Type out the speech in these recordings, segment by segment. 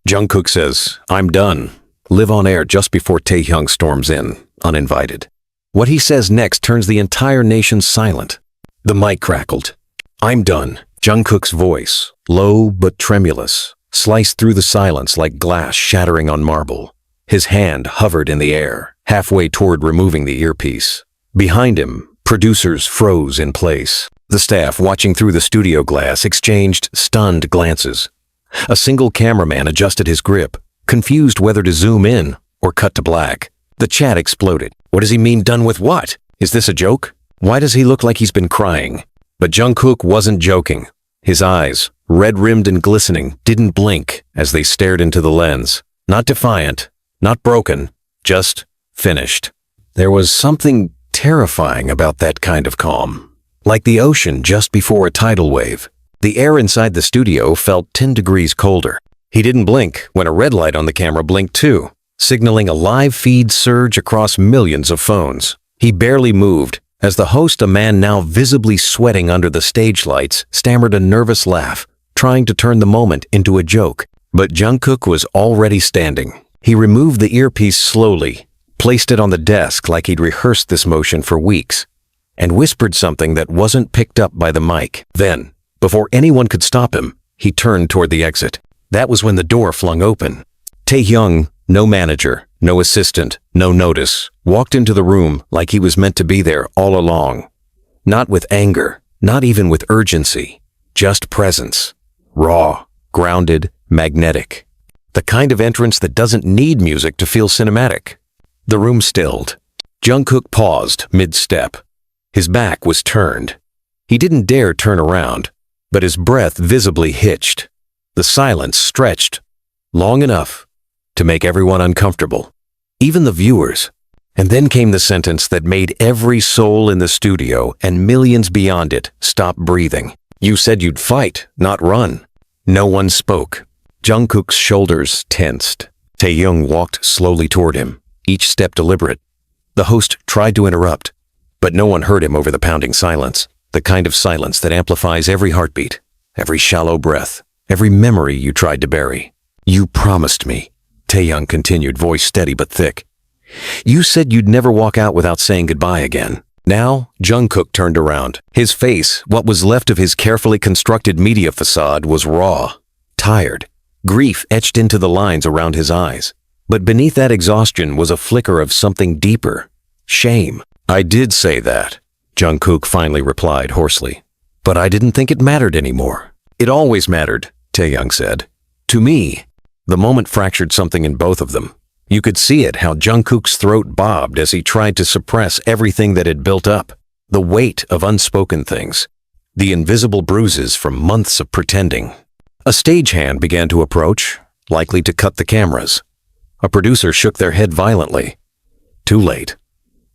Jungkook says, "I'm done." Live on air just before Taehyung storms in, uninvited. What he says next turns the entire nation silent. The mic crackled. "I'm done." Jungkook's voice, low but tremulous, sliced through the silence like glass shattering on marble. His hand hovered in the air, halfway toward removing the earpiece. Behind him, producers froze in place. The staff, watching through the studio glass, exchanged stunned glances. A single cameraman adjusted his grip, confused whether to zoom in or cut to black. The chat exploded. What does he mean, done with what? Is this a joke? Why does he look like he's been crying? But Jungkook wasn't joking. His eyes, red-rimmed and glistening, didn't blink as they stared into the lens. Not defiant, not broken, just finished. There was something terrifying about that kind of calm. Like the ocean just before a tidal wave. The air inside the studio felt 10 degrees colder. He didn't blink when a red light on the camera blinked too, signaling a live feed surge across millions of phones. He barely moved as the host, a man now visibly sweating under the stage lights, stammered a nervous laugh, trying to turn the moment into a joke. But Jungkook was already standing. He removed the earpiece slowly, placed it on the desk like he'd rehearsed this motion for weeks, and whispered something that wasn't picked up by the mic. Then, before anyone could stop him, he turned toward the exit. That was when the door flung open. Taehyung, no manager, no assistant, no notice, walked into the room like he was meant to be there all along. Not with anger, not even with urgency, just presence. Raw, grounded, magnetic. The kind of entrance that doesn't need music to feel cinematic. The room stilled. Jungkook paused mid-step. His back was turned. He didn't dare turn around, but his breath visibly hitched. The silence stretched long enough to make everyone uncomfortable, even the viewers. And then came the sentence that made every soul in the studio and millions beyond it stop breathing. "You said you'd fight, not run." No one spoke. Jungkook's shoulders tensed. Taehyung walked slowly toward him, each step deliberate. The host tried to interrupt, but no one heard him over the pounding silence, the kind of silence that amplifies every heartbeat, every shallow breath, every memory you tried to bury. "You promised me," Taehyung continued, voice steady but thick. "You said you'd never walk out without saying goodbye again." Now, Jungkook turned around. His face, what was left of his carefully constructed media facade, was raw, tired. Grief etched into the lines around his eyes. But beneath that exhaustion was a flicker of something deeper. Shame. "I did say that," Jungkook finally replied hoarsely. "But I didn't think it mattered anymore." "It always mattered," Taehyung said. "To me." The moment fractured something in both of them. You could see it, how Jungkook's throat bobbed as he tried to suppress everything that had built up. The weight of unspoken things. The invisible bruises from months of pretending. A stagehand began to approach, likely to cut the cameras. A producer shook their head violently. Too late.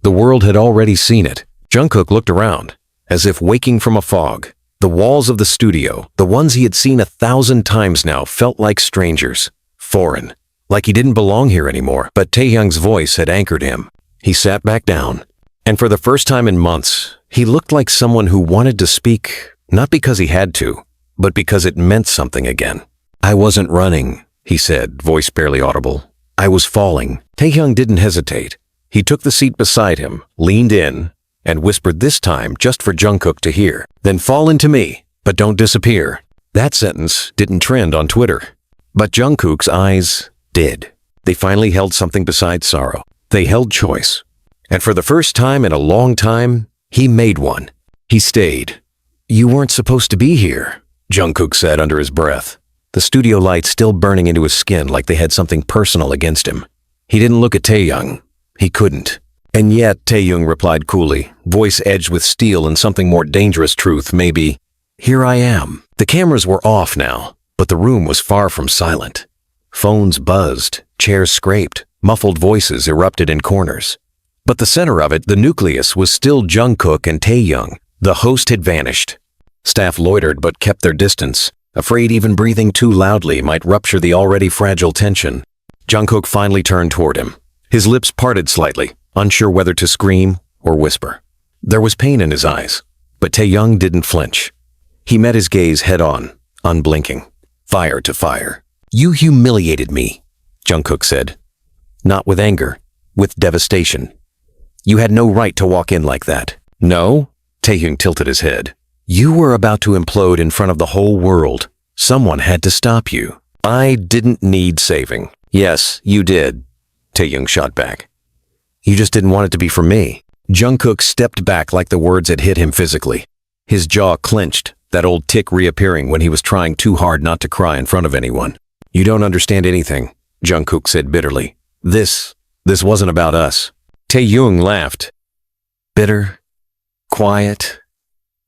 The world had already seen it. Jungkook looked around, as if waking from a fog. The walls of the studio, the ones he had seen 1,000 times now, felt like strangers. Foreign. Like he didn't belong here anymore. But Taehyung's voice had anchored him. He sat back down. And for the first time in months, he looked like someone who wanted to speak, not because he had to, but because it meant something again. "I wasn't running," he said, voice barely audible. "I was falling." Taehyung didn't hesitate. He took the seat beside him, leaned in, and whispered this time just for Jungkook to hear. "Then fall into me, but don't disappear." That sentence didn't trend on Twitter. But Jungkook's eyes did. They finally held something besides sorrow. They held choice. And for the first time in a long time, he made one. He stayed. "You weren't supposed to be here," Jungkook said under his breath, the studio lights still burning into his skin like they had something personal against him. He didn't look at Taehyung. He couldn't. And yet, Taehyung replied coolly, voice edged with steel and something more dangerous truth, maybe. "Here I am." The cameras were off now, but the room was far from silent. Phones buzzed, chairs scraped, muffled voices erupted in corners. But the center of it, the nucleus, was still Jungkook and Taehyung. The host had vanished. Staff loitered but kept their distance, afraid even breathing too loudly might rupture the already fragile tension. Jungkook finally turned toward him. His lips parted slightly, unsure whether to scream or whisper. There was pain in his eyes, but Taehyung didn't flinch. He met his gaze head-on, unblinking. Fire to fire. You humiliated me, Jungkook said. Not with anger, with devastation. You had no right to walk in like that. No? Taehyung tilted his head. You were about to implode in front of the whole world. Someone had to stop you. I didn't need saving. Yes, you did, Taehyung shot back. You just didn't want it to be for me. Jungkook stepped back like the words had hit him physically. His jaw clenched, that old tic reappearing when he was trying too hard not to cry in front of anyone. You don't understand anything, Jungkook said bitterly. This wasn't about us. Taehyung laughed. Bitter, quiet,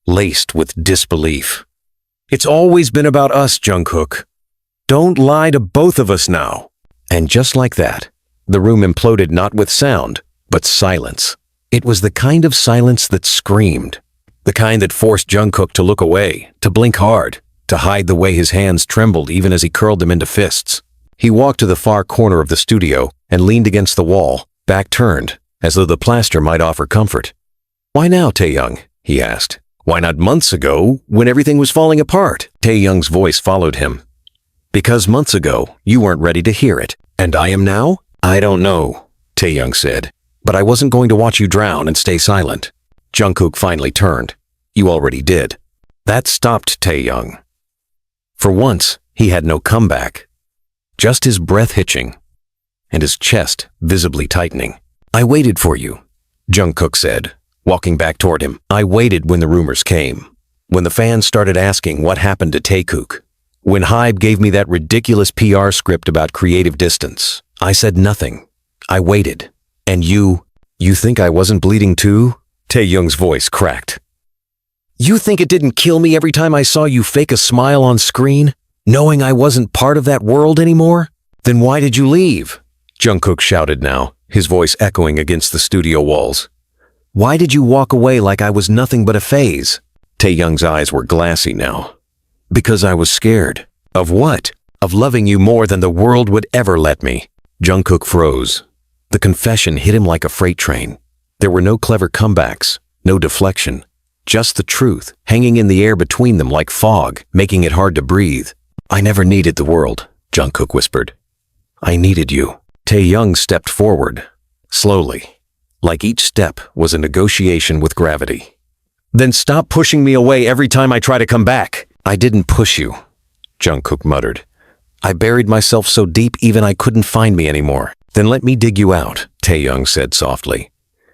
laced with disbelief. It's always been about us, Jungkook. Don't lie to both of us now. And just like that, the room imploded not with sound, but silence. It was the kind of silence that screamed. The kind that forced Jungkook to look away, to blink hard, to hide the way his hands trembled even as he curled them into fists. He walked to the far corner of the studio and leaned against the wall, back turned, as though the plaster might offer comfort. Why now, Taehyung? He asked. Why not months ago, when everything was falling apart? Taehyung's voice followed him. Because months ago, you weren't ready to hear it. And I am now? I don't know, Taehyung said. But I wasn't going to watch you drown and stay silent. Jungkook finally turned. You already did. That stopped Taehyung. For once, he had no comeback. Just his breath hitching, and his chest visibly tightening. I waited for you, Jungkook said, walking back toward him. I waited when the rumors came, when the fans started asking what happened to Taekook. When Hybe gave me that ridiculous PR script about creative distance, I said nothing. I waited. And you think I wasn't bleeding too? Taehyung's voice cracked. You think it didn't kill me every time I saw you fake a smile on screen, knowing I wasn't part of that world anymore? Then why did you leave? Jungkook shouted now, his voice echoing against the studio walls. Why did you walk away like I was nothing but a phase? Taehyung's eyes were glassy now. Because I was scared. Of what? Of loving you more than the world would ever let me. Jungkook froze. The confession hit him like a freight train. There were no clever comebacks, no deflection. Just the truth, hanging in the air between them like fog, making it hard to breathe. I never needed the world, Jungkook whispered. I needed you. Taehyung stepped forward, slowly, like each step was a negotiation with gravity. Then stop pushing me away every time I try to come back. I didn't push you, Jungkook muttered. I buried myself so deep even I couldn't find me anymore. Then let me dig you out, Taehyung said softly.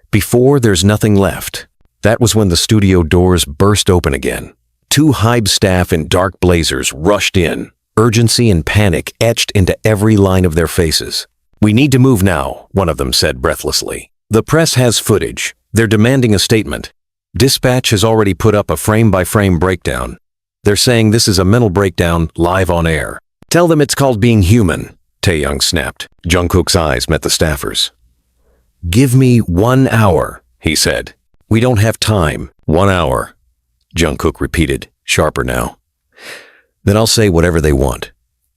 Before there's nothing left. That was when the studio doors burst open again. Two Hybe staff in dark blazers rushed in, urgency and panic etched into every line of their faces. We need to move now, one of them said breathlessly. The press has footage. They're demanding a statement. Dispatch has already put up a frame-by-frame breakdown. They're saying this is a mental breakdown live on air. Tell them it's called being human, Taehyung snapped. Jungkook's eyes met the staffers. Give me 1 hour, he said. We don't have time. 1 hour, Jungkook repeated, sharper now. Then I'll say whatever they want.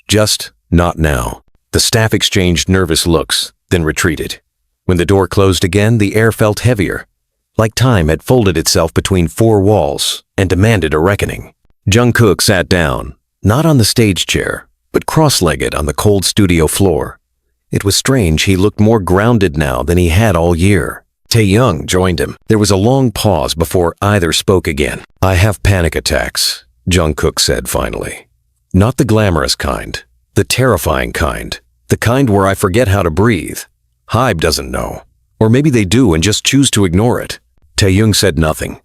Just not now. The staff exchanged nervous looks, then retreated. When the door closed again, the air felt heavier, like time had folded itself between four walls and demanded a reckoning. Jungkook sat down, not on the stage chair, but cross-legged on the cold studio floor. It was strange he looked more grounded now than he had all year. Taehyung joined him. There was a long pause before either spoke again. I have panic attacks, Jungkook said finally. Not the glamorous kind, the terrifying kind, the kind where I forget how to breathe. Hybe doesn't know. Or maybe they do and just choose to ignore it. Taehyung said nothing,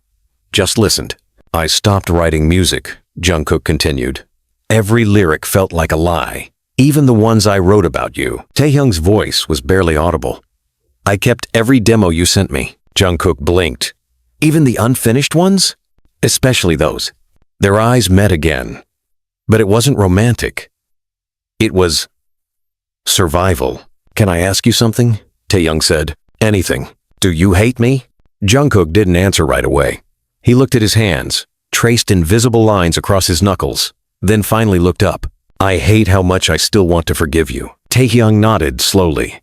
just listened. I stopped writing music, Jungkook continued. Every lyric felt like a lie, even the ones I wrote about you. Taehyung's voice was barely audible. I kept every demo you sent me. Jungkook blinked. Even the unfinished ones? Especially those. Their eyes met again. But it wasn't romantic. It was survival. Can I ask you something? Taehyung said. Anything. Do you hate me? Jungkook didn't answer right away. He looked at his hands, traced invisible lines across his knuckles, then finally looked up. I hate how much I still want to forgive you. Taehyung nodded slowly.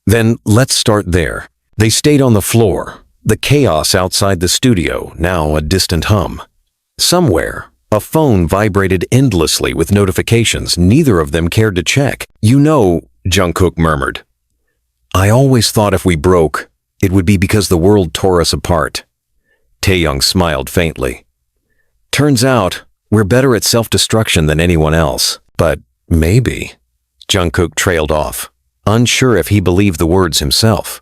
Then let's start there. They stayed on the floor, the chaos outside the studio, now a distant hum. Somewhere, A phone vibrated endlessly with notifications neither of them cared to check. "You know," Jungkook murmured, "I always thought if we broke, it would be because the world tore us apart." Taehyung smiled faintly. "Turns out, we're better at self-destruction than anyone else. But maybe." Jungkook trailed off, unsure if he believed the words himself.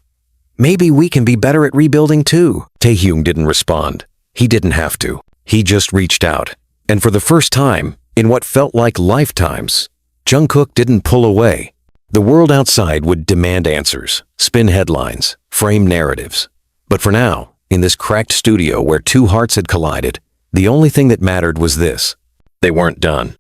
"Maybe we can be better at rebuilding too." Taehyung didn't respond. He didn't have to. He just reached out. And for the first time, in what felt like lifetimes, Jungkook didn't pull away. The world outside would demand answers, spin headlines, frame narratives. But for now, in this cracked studio where two hearts had collided, the only thing that mattered was this. They weren't done.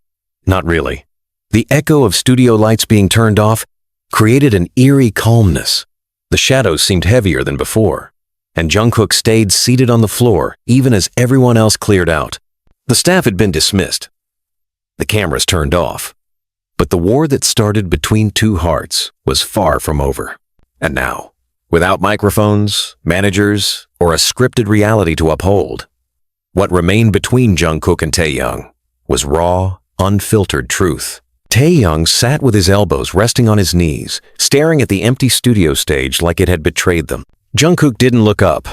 Not really. The echo of studio lights being turned off created an eerie calmness. The shadows seemed heavier than before, and Jungkook stayed seated on the floor even as everyone else cleared out. The staff had been dismissed. The cameras turned off. But the war that started between two hearts was far from over. And now, without microphones, managers, or a scripted reality to uphold, what remained between Jungkook and Taehyung was raw, unfiltered truth. Taehyung sat with his elbows resting on his knees, staring at the empty studio stage like it had betrayed them. Jungkook didn't look up,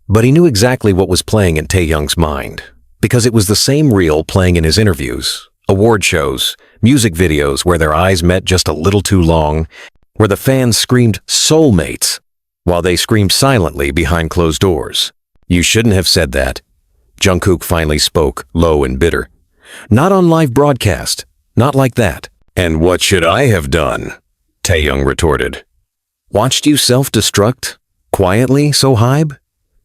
but he knew exactly what was playing in Taehyung's mind, because it was the same reel playing in his interviews, award shows, music videos where their eyes met just a little too long, where the fans screamed "soulmates," while they screamed silently behind closed doors. "You shouldn't have said that." Jungkook finally spoke, low and bitter. "Not on live broadcast. Not like that." "And what should I have done?" Taehyung retorted. "Watched you self-destruct? Quietly, so Hybe?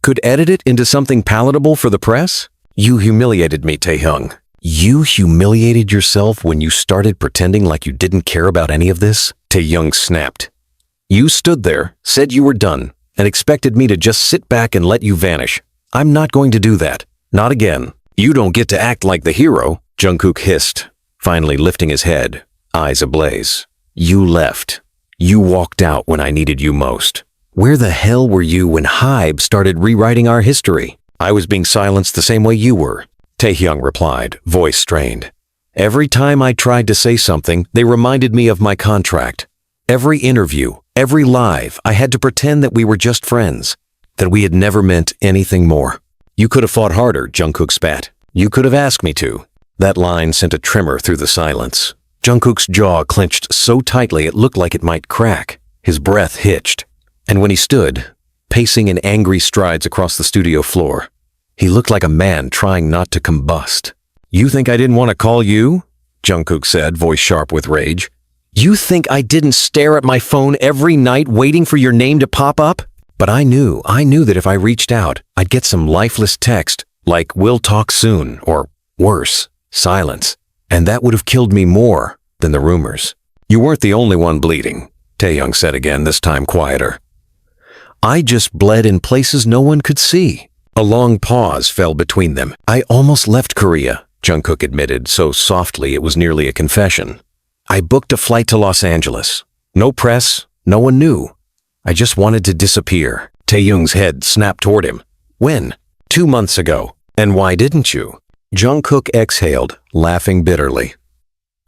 Could edit it into something palatable for the press? You humiliated me, Taehyung. You humiliated yourself when you started pretending like you didn't care about any of this?" Taehyung snapped. "You stood there, said you were done, and expected me to just sit back and let you vanish. I'm not going to do that. Not again. You don't get to act like the hero," Jungkook hissed, finally lifting his head, eyes ablaze. "You left. You walked out when I needed you most. Where the hell were you when Hybe started rewriting our history?" "I was being silenced the same way you were," Taehyung replied, voice strained. "Every time I tried to say something, they reminded me of my contract. Every interview, every live, I had to pretend that we were just friends, that we had never meant anything more." "You could have fought harder," Jungkook spat. "You could have asked me to." That line sent a tremor through the silence. Jungkook's jaw clenched so tightly it looked like it might crack. His breath hitched. And when he stood, pacing in angry strides across the studio floor, he looked like a man trying not to combust. "You think I didn't want to call you?" Jungkook said, voice sharp with rage. "You think I didn't stare at my phone every night waiting for your name to pop up? But I knew that if I reached out, I'd get some lifeless text like "we'll talk soon" or worse, silence. And that would have killed me more than the rumors." "You weren't the only one bleeding," Taehyung said again, this time quieter. "I just bled in places no one could see." A long pause fell between them. "I almost left Korea," Jungkook admitted so softly it was nearly a confession. "I booked a flight to Los Angeles. No press, no one knew. I just wanted to disappear." Taehyung's head snapped toward him. "When?" 2 months ago." "And why didn't you?" Jungkook exhaled, laughing bitterly.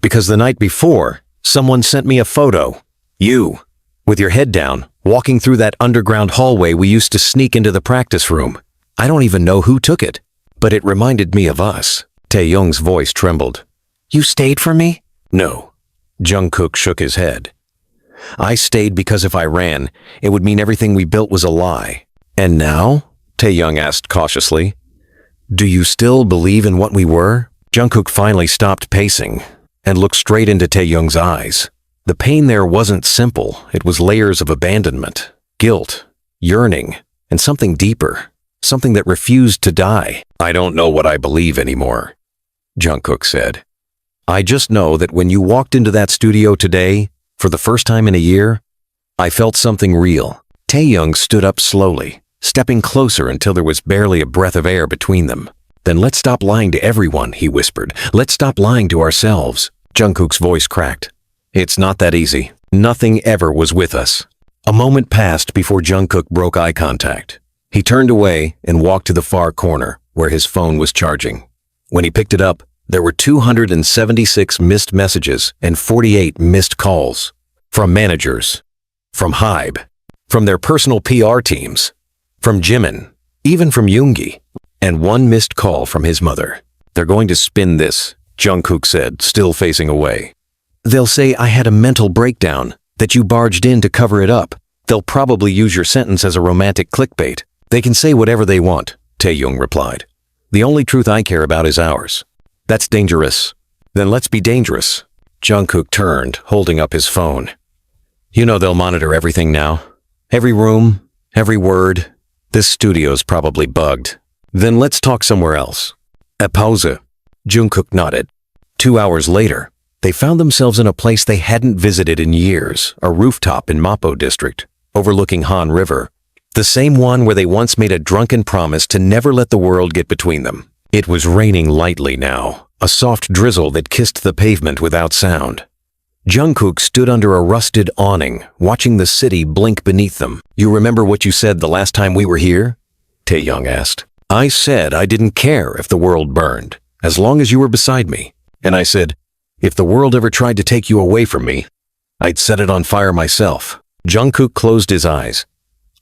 "Because the night before, someone sent me a photo. You, with your head down, walking through that underground hallway we used to sneak into the practice room. I don't even know who took it, but it reminded me of us." Taehyung's voice trembled. "You stayed for me?" "No." Jungkook shook his head. "I stayed because if I ran, it would mean everything we built was a lie." "And now?" Taehyung asked cautiously. "Do you still believe in what we were?" Jungkook finally stopped pacing and looked straight into Taehyung's eyes. The pain there wasn't simple. It was layers of abandonment, guilt, yearning, and something deeper, something that refused to die. "I don't know what I believe anymore," Jungkook said. "I just know that when you walked into that studio today, for the first time in a year, I felt something real." Taehyung stood up slowly, stepping closer until there was barely a breath of air between them. "Then let's stop lying to everyone," he whispered. "Let's stop lying to ourselves." Jungkook's voice cracked. "It's not that easy. Nothing ever was with us." A moment passed before Jungkook broke eye contact. He turned away and walked to the far corner, where his phone was charging. When he picked it up, There were 276 missed messages and 48 missed calls. From managers, from Hybe, from their personal PR teams, from Jimin, even from Yoongi, and one missed call from his mother. They're going to spin this, Jungkook said, still facing away. They'll say I had a mental breakdown, that you barged in to cover it up. They'll probably use your sentence as a romantic clickbait. They can say whatever they want, Taehyung replied. The only truth I care about is ours. That's dangerous. Then let's be dangerous. Jungkook turned, holding up his phone. You know they'll monitor everything now. Every room, every word. This studio's probably bugged. Then let's talk somewhere else. A pause. Jungkook nodded. 2 hours later, they found themselves in a place they hadn't visited in years, a rooftop in Mapo district, overlooking Han River. The same one where they once made a drunken promise to never let the world get between them. It was raining lightly now, a soft drizzle that kissed the pavement without sound. Jungkook stood under a rusted awning, watching the city blink beneath them. You remember what you said the last time we were here? Taehyung asked. I said I didn't care if the world burned, as long as you were beside me. And I said, if the world ever tried to take you away from me, I'd set it on fire myself. Jungkook closed his eyes.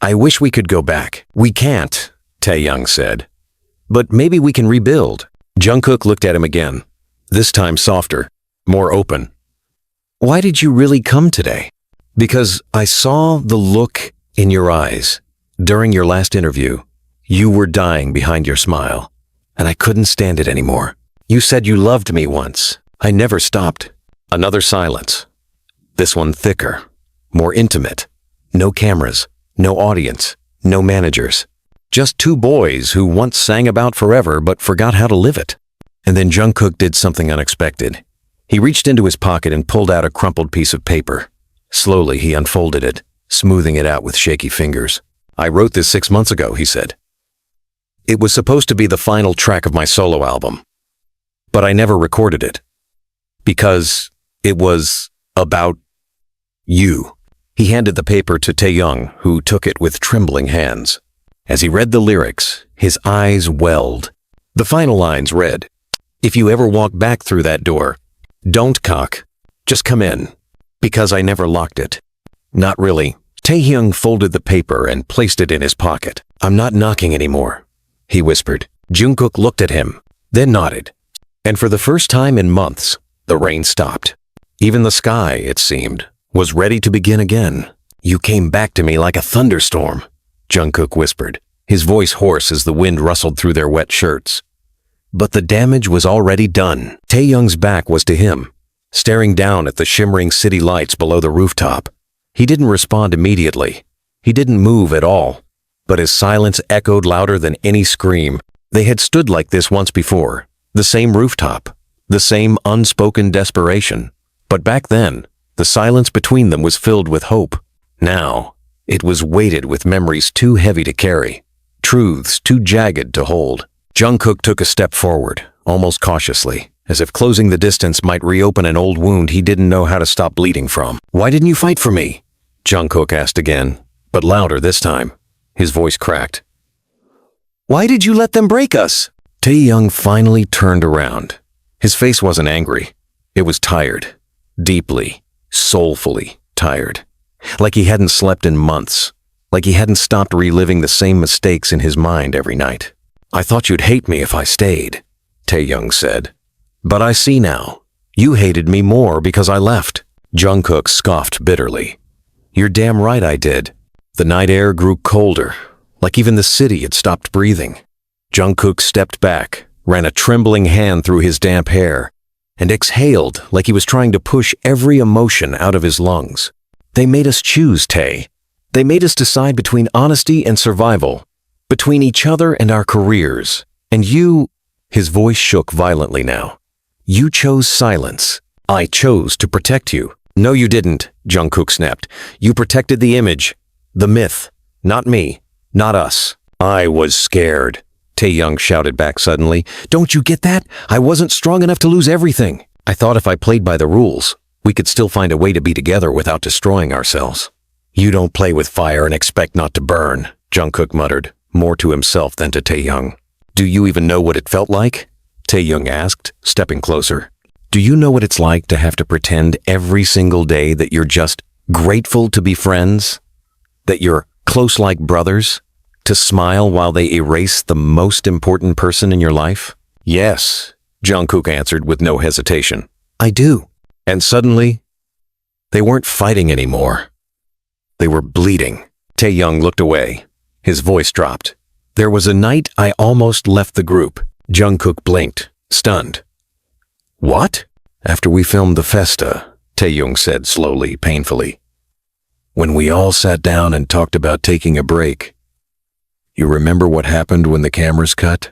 I wish we could go back. We can't, Taehyung said. But maybe we can rebuild. Jungkook looked at him again, this time softer, more open. Why did you really come today? Because I saw the look in your eyes. During your last interview, you were dying behind your smile, and I couldn't stand it anymore. You said you loved me once. I never stopped. Another silence. This one thicker, more intimate. No cameras, no audience, no managers. Just two boys who once sang about forever but forgot how to live it. And then Jungkook did something unexpected. He reached into his pocket and pulled out a crumpled piece of paper. Slowly, he unfolded it, smoothing it out with shaky fingers. I wrote this 6 months ago, he said. It was supposed to be the final track of my solo album. But I never recorded it. Because it was about you. He handed the paper to Taehyung, who took it with trembling hands. As he read the lyrics, his eyes welled. The final lines read, If you ever walk back through that door, don't cock, just come in, because I never locked it. Not really. Taehyung folded the paper and placed it in his pocket. I'm not knocking anymore, he whispered. Jungkook looked at him, then nodded. And for the first time in months, the rain stopped. Even the sky, it seemed, was ready to begin again. You came back to me like a thunderstorm, Jungkook whispered, his voice hoarse as the wind rustled through their wet shirts. But the damage was already done. Taehyung's back was to him, staring down at the shimmering city lights below the rooftop. He didn't respond immediately. He didn't move at all. But his silence echoed louder than any scream. They had stood like this once before. The same rooftop. The same unspoken desperation. But back then, the silence between them was filled with hope. Now, it was weighted with memories too heavy to carry. Truths too jagged to hold. Jungkook took a step forward, almost cautiously, as if closing the distance might reopen an old wound he didn't know how to stop bleeding from. Why didn't you fight for me? Jungkook asked again, but louder this time. His voice cracked. Why did you let them break us? Taehyung finally turned around. His face wasn't angry. It was tired. Deeply, soulfully tired. Like he hadn't slept in months. Like he hadn't stopped reliving the same mistakes in his mind every night. I thought you'd hate me if I stayed, Taehyung said. But I see now. You hated me more because I left. Jungkook scoffed bitterly. You're damn right I did. The night air grew colder, like even the city had stopped breathing. Jungkook stepped back, ran a trembling hand through his damp hair, and exhaled like he was trying to push every emotion out of his lungs. They made us choose, Tae. They made us decide between honesty and survival, between each other and our careers. And you, his voice shook violently now. You chose silence. I chose to protect you. No, you didn't, Jungkook snapped. You protected the image, the myth, not me, not us. I was scared, Taehyung shouted back suddenly. Don't you get that? I wasn't strong enough to lose everything. I thought if I played by the rules, we could still find a way to be together without destroying ourselves. You don't play with fire and expect not to burn, Jungkook muttered, more to himself than to Taehyung. Do you even know what it felt like? Taehyung asked, stepping closer. Do you know what it's like to have to pretend every single day that you're just grateful to be friends? That you're close like brothers? To smile while they erase the most important person in your life? Yes, Jungkook answered with no hesitation. I do. And suddenly, they weren't fighting anymore. They were bleeding. Taehyung looked away. His voice dropped. There was a night I almost left the group. Jungkook blinked, stunned. What? After we filmed the festa, Taehyung said slowly, painfully. When we all sat down and talked about taking a break. You remember what happened when the cameras cut?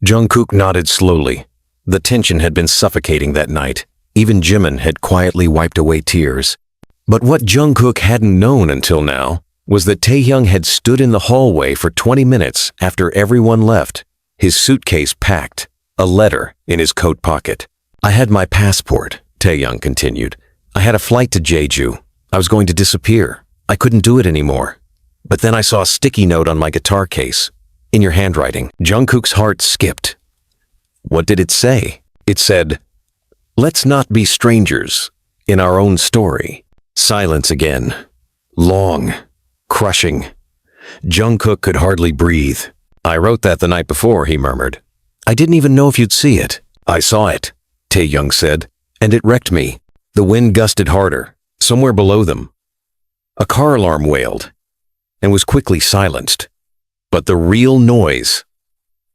Jungkook nodded slowly. The tension had been suffocating that night. Even Jimin had quietly wiped away tears. But what Jungkook hadn't known until now was that Taehyung had stood in the hallway for 20 minutes after everyone left, his suitcase packed, a letter in his coat pocket. I had my passport, Taehyung continued. I had a flight to Jeju. I was going to disappear. I couldn't do it anymore. But then I saw a sticky note on my guitar case. In your handwriting. Jungkook's heart skipped. What did it say? It said, let's not be strangers in our own story. Silence again. Long. Crushing. Jungkook could hardly breathe. I wrote that the night before, he murmured. I didn't even know if you'd see it. I saw it, Taehyung said, and it wrecked me. The wind gusted harder, somewhere below them. A car alarm wailed, and was quickly silenced. But the real noise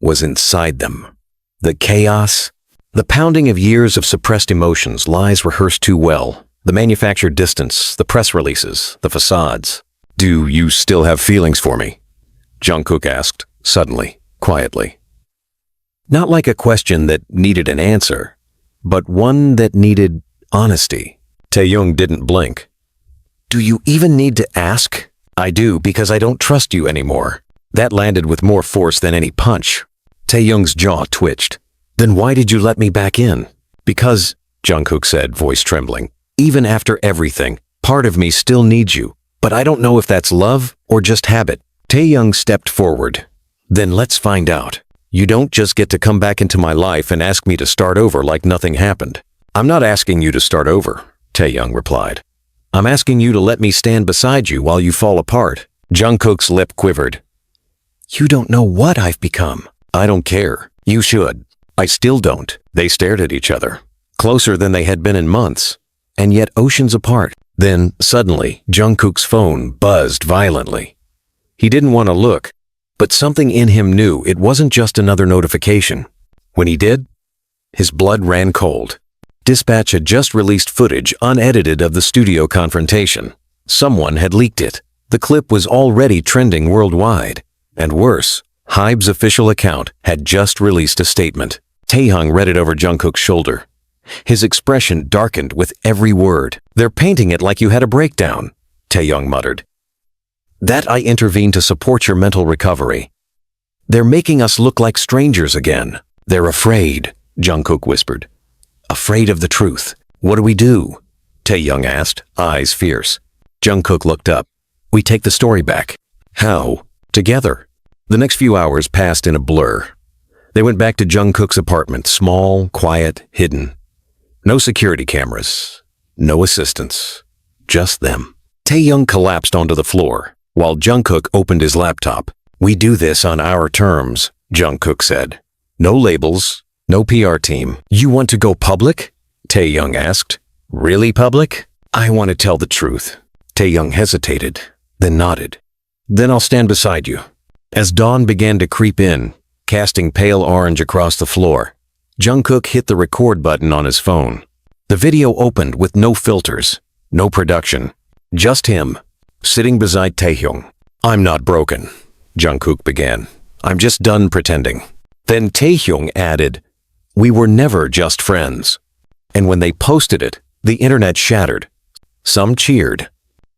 was inside them. The chaos, the pounding of years of suppressed emotions, lies rehearsed too well, the manufactured distance, the press releases, the facades. Do you still have feelings for me? Jungkook asked, suddenly, quietly. Not like a question that needed an answer, but one that needed honesty. Taehyung didn't blink. Do you even need to ask? I do, because I don't trust you anymore. That landed with more force than any punch. Taehyung's jaw twitched. Then why did you let me back in? Because, Jungkook said, voice trembling, even after everything, part of me still needs you. But I don't know if that's love or just habit. Taehyung stepped forward. Then let's find out. You don't just get to come back into my life and ask me to start over like nothing happened. I'm not asking you to start over, Taehyung replied. I'm asking you to let me stand beside you while you fall apart. Jungkook's lip quivered. You don't know what I've become. I don't care. You should. I still don't. They stared at each other, closer than they had been in months, and yet oceans apart. Then, suddenly, Jungkook's phone buzzed violently. He didn't want to look, but something in him knew it wasn't just another notification. When he did, his blood ran cold. Dispatch had just released footage unedited of the studio confrontation. Someone had leaked it. The clip was already trending worldwide. And worse, Hybe's official account had just released a statement. Taehyung read it over Jungkook's shoulder. His expression darkened with every word. They're painting it like you had a breakdown, Taehyung muttered. That I intervened to support your mental recovery. They're making us look like strangers again. They're afraid, Jungkook whispered. Afraid of the truth. What do we do? Taehyung asked, eyes fierce. Jungkook looked up. We take the story back. How? Together. The next few hours passed in a blur. They went back to Jungkook's apartment, small, quiet, hidden. No security cameras, no assistants, just them. Taehyung collapsed onto the floor, while Jungkook opened his laptop. We do this on our terms, Jungkook said. No labels, no PR team. You want to go public? Taehyung asked. Really public? I want to tell the truth. Taehyung hesitated, then nodded. Then I'll stand beside you. As dawn began to creep in, casting pale orange across the floor, Jungkook hit the record button on his phone. The video opened with no filters, no production, just him, sitting beside Taehyung. I'm not broken, Jungkook began. I'm just done pretending. Then Taehyung added, we were never just friends. And when they posted it, the internet shattered. Some cheered,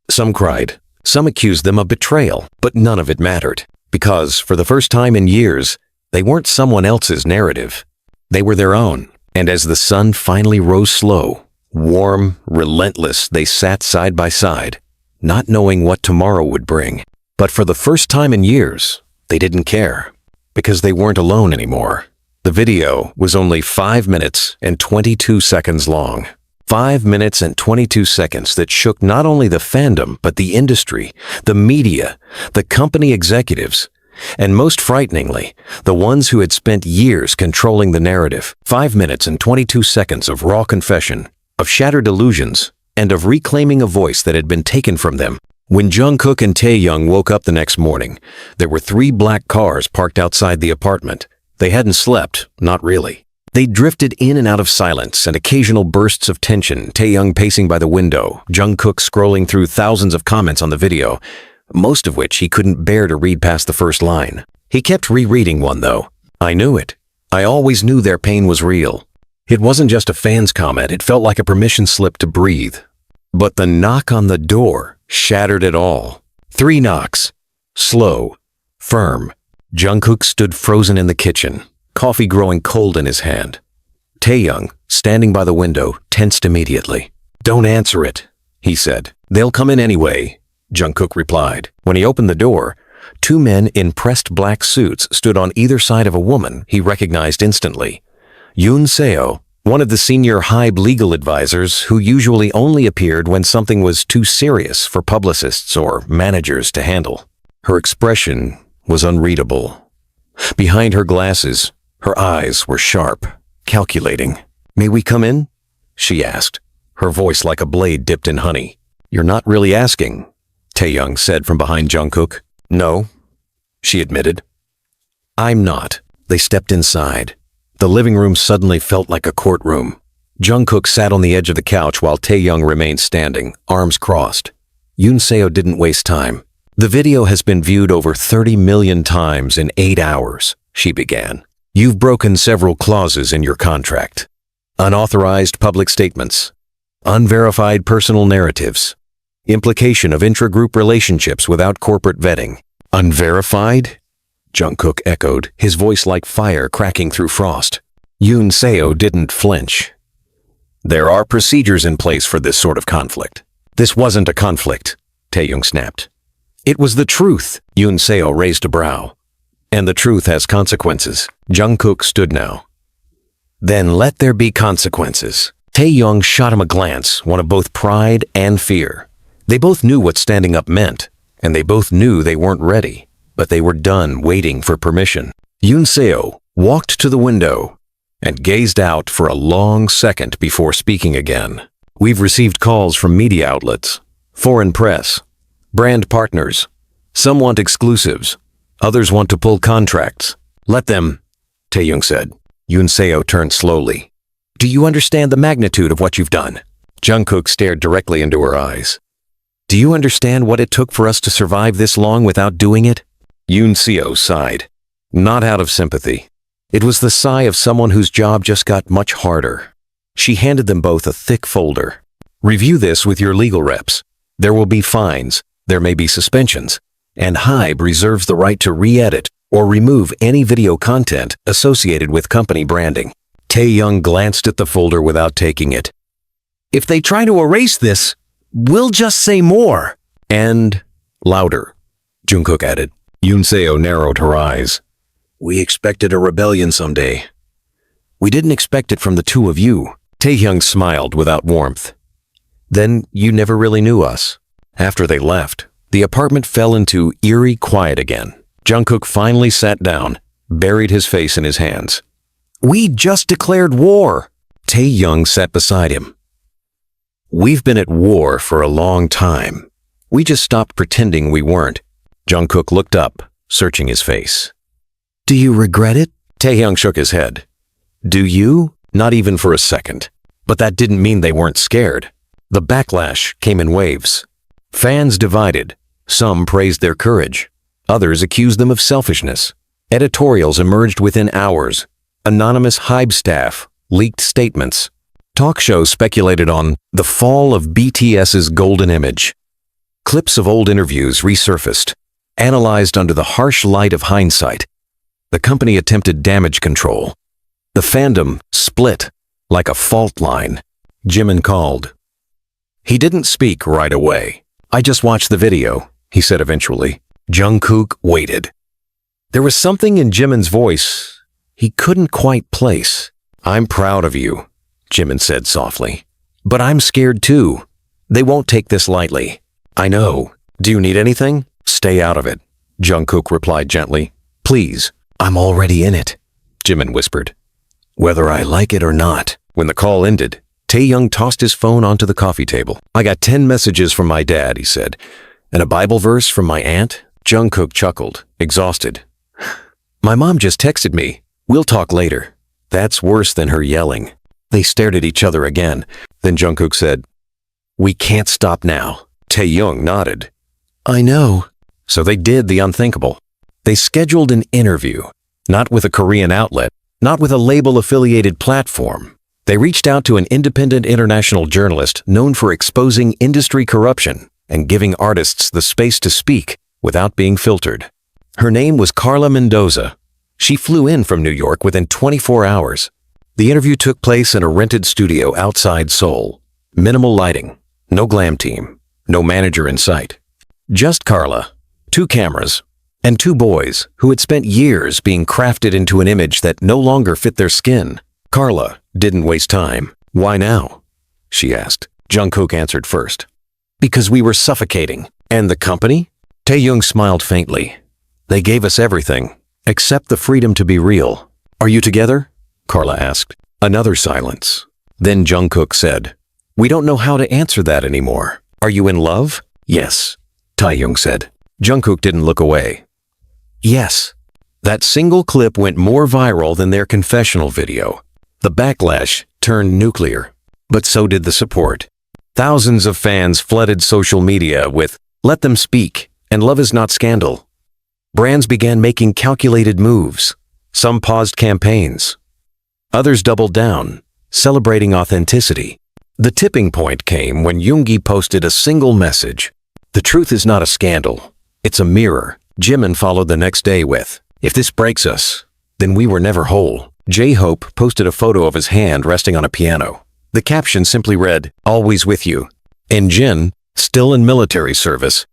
some cried, some accused them of betrayal, but none of it mattered. Because, for the first time in years, they weren't someone else's narrative. They were their own. And as the sun finally rose slow, warm, relentless, they sat side by side, not knowing what tomorrow would bring. But for the first time in years, they didn't care. Because they weren't alone anymore. The video was only 5 minutes and 22 seconds long. 5 minutes and 22 seconds that shook not only the fandom, but the industry, the media, the company executives, and most frighteningly, the ones who had spent years controlling the narrative. 5 minutes and 22 seconds of raw confession, of shattered illusions, and of reclaiming a voice that had been taken from them. When Jungkook and Taehyung woke up the next morning, there were 3 black cars parked outside the apartment. They hadn't slept, not really. They drifted in and out of silence and occasional bursts of tension, Taehyung pacing by the window, Jungkook scrolling through thousands of comments on the video, most of which he couldn't bear to read past the first line. He kept rereading one, though. I knew it. I always knew their pain was real. It wasn't just a fan's comment, it felt like a permission slip to breathe. But the knock on the door shattered it all. 3 knocks. Slow. Firm. Jungkook stood frozen in the kitchen, coffee growing cold in his hand. Taehyung, standing by the window, tensed immediately. Don't answer it, he said. They'll come in anyway, Jungkook replied. When he opened the door, 2 men in pressed black suits stood on either side of a woman he recognized instantly. Yoon Seo, one of the senior HYBE legal advisors who usually only appeared when something was too serious for publicists or managers to handle. Her expression was unreadable. Behind her glasses, her eyes were sharp, calculating. May we come in? She asked, her voice like a blade dipped in honey. You're not really asking, Taehyung said from behind Jungkook. No, she admitted. I'm not. They stepped inside. The living room suddenly felt like a courtroom. Jungkook sat on the edge of the couch while Taehyung remained standing, arms crossed. Yoon Seo didn't waste time. The video has been viewed over 30 million times in 8 hours, she began. You've broken several clauses in your contract. Unauthorized public statements, unverified personal narratives, implication of intra-group relationships without corporate vetting. Unverified? Jungkook echoed, his voice like fire cracking through frost. Yoon Seo didn't flinch. There are procedures in place for this sort of conflict. This wasn't a conflict, Taehyung snapped. It was the truth, Yoon Seo raised a brow. And the truth has consequences. Jungkook stood now. Then let there be consequences. Taehyung shot him a glance, one of both pride and fear. They both knew what standing up meant, and they both knew they weren't ready, but they were done waiting for permission. Yoon Seo walked to the window and gazed out for a long second before speaking again. We've received calls from media outlets, foreign press, brand partners. Some want exclusives. Others want to pull contracts. Let them, Taehyung said. Yoon Seo turned slowly. Do you understand the magnitude of what you've done? Jungkook stared directly into her eyes. Do you understand what it took for us to survive this long without doing it? Yoon Seo sighed. Not out of sympathy. It was the sigh of someone whose job just got much harder. She handed them both a thick folder. Review this with your legal reps. There will be fines. There may be suspensions, and HYBE reserves the right to re-edit or remove any video content associated with company branding. Taehyung glanced at the folder without taking it. If they try to erase this, we'll just say more. And louder, Jungkook added. Yoon Seo narrowed her eyes. We expected a rebellion someday. We didn't expect it from the two of you. Taehyung smiled without warmth. Then you never really knew us. After they left, the apartment fell into eerie quiet again. Jungkook finally sat down, buried his face in his hands. We just declared war. Taehyung sat beside him. We've been at war for a long time. We just stopped pretending we weren't. Jungkook looked up, searching his face. Do you regret it? Taehyung shook his head. Do you? Not even for a second. But that didn't mean they weren't scared. The backlash came in waves. Fans divided. Some praised their courage. Others accused them of selfishness. Editorials emerged within hours. Anonymous HYBE staff leaked statements. Talk shows speculated on the fall of BTS's golden image. Clips of old interviews resurfaced, analyzed under the harsh light of hindsight. The company attempted damage control. The fandom split like a fault line. Jimin called. He didn't speak right away. I just watched the video, he said eventually. Jungkook waited. There was something in Jimin's voice, he couldn't quite place. "I'm proud of you," Jimin said softly. "But I'm scared too. They won't take this lightly." "I know. Do you need anything?" "Stay out of it," Jungkook replied gently. "Please, I'm already in it," Jimin whispered. "Whether I like it or not." When the call ended, Taehyung tossed his phone onto the coffee table. "I got 10 messages from my dad," he said, "and a Bible verse from my aunt." Jungkook chuckled, exhausted. "My mom just texted me. We'll talk later." "That's worse than her yelling." They stared at each other again. Then Jungkook said, "We can't stop now." Taehyung nodded. "I know." So they did the unthinkable. They scheduled an interview, not with a Korean outlet, not with a label-affiliated platform. They reached out to an independent international journalist known for exposing industry corruption and giving artists the space to speak without being filtered. Her name was Carla Mendoza. She flew in from New York within 24 hours. The interview took place in a rented studio outside Seoul. Minimal lighting, no glam team, no manager in sight. Just Carla, 2 cameras, and 2 boys who had spent years being crafted into an image that no longer fit their skin. Carla didn't waste time. "Why now?" she asked. Jungkook answered first. "Because we were suffocating." "And the company?" Taehyung smiled faintly. "They gave us everything, except the freedom to be real." "Are you together?" Carla asked. Another silence. Then Jungkook said, "We don't know how to answer that anymore. Are you in love?" "Yes," Taehyung said. Jungkook didn't look away. "Yes." That single clip went more viral than their confessional video. The backlash turned nuclear, but so did the support. Thousands of fans flooded social media with "Let them speak" and "Love is not scandal." Brands began making calculated moves. Some paused campaigns. Others doubled down, celebrating authenticity. The tipping point came when Yoongi posted a single message. "The truth is not a scandal. It's a mirror." Jimin followed the next day with, "If this breaks us, then we were never whole." J-Hope posted a photo of his hand resting on a piano. The caption simply read, "Always with you." And Jin, still in military service,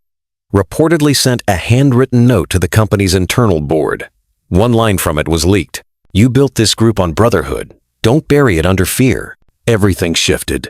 reportedly sent a handwritten note to the company's internal board. One line from it was leaked. "You built this group on brotherhood. Don't bury it under fear." Everything shifted.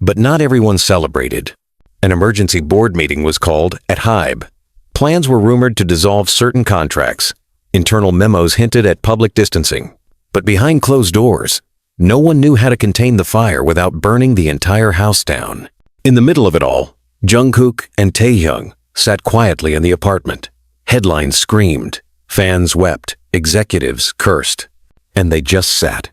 But not everyone celebrated. An emergency board meeting was called at Hybe. Plans were rumored to dissolve certain contracts. Internal memos hinted at public distancing. But behind closed doors, no one knew how to contain the fire without burning the entire house down. In the middle of it all, Jungkook and Taehyung sat quietly in the apartment. Headlines screamed, fans wept, executives cursed, and they just sat,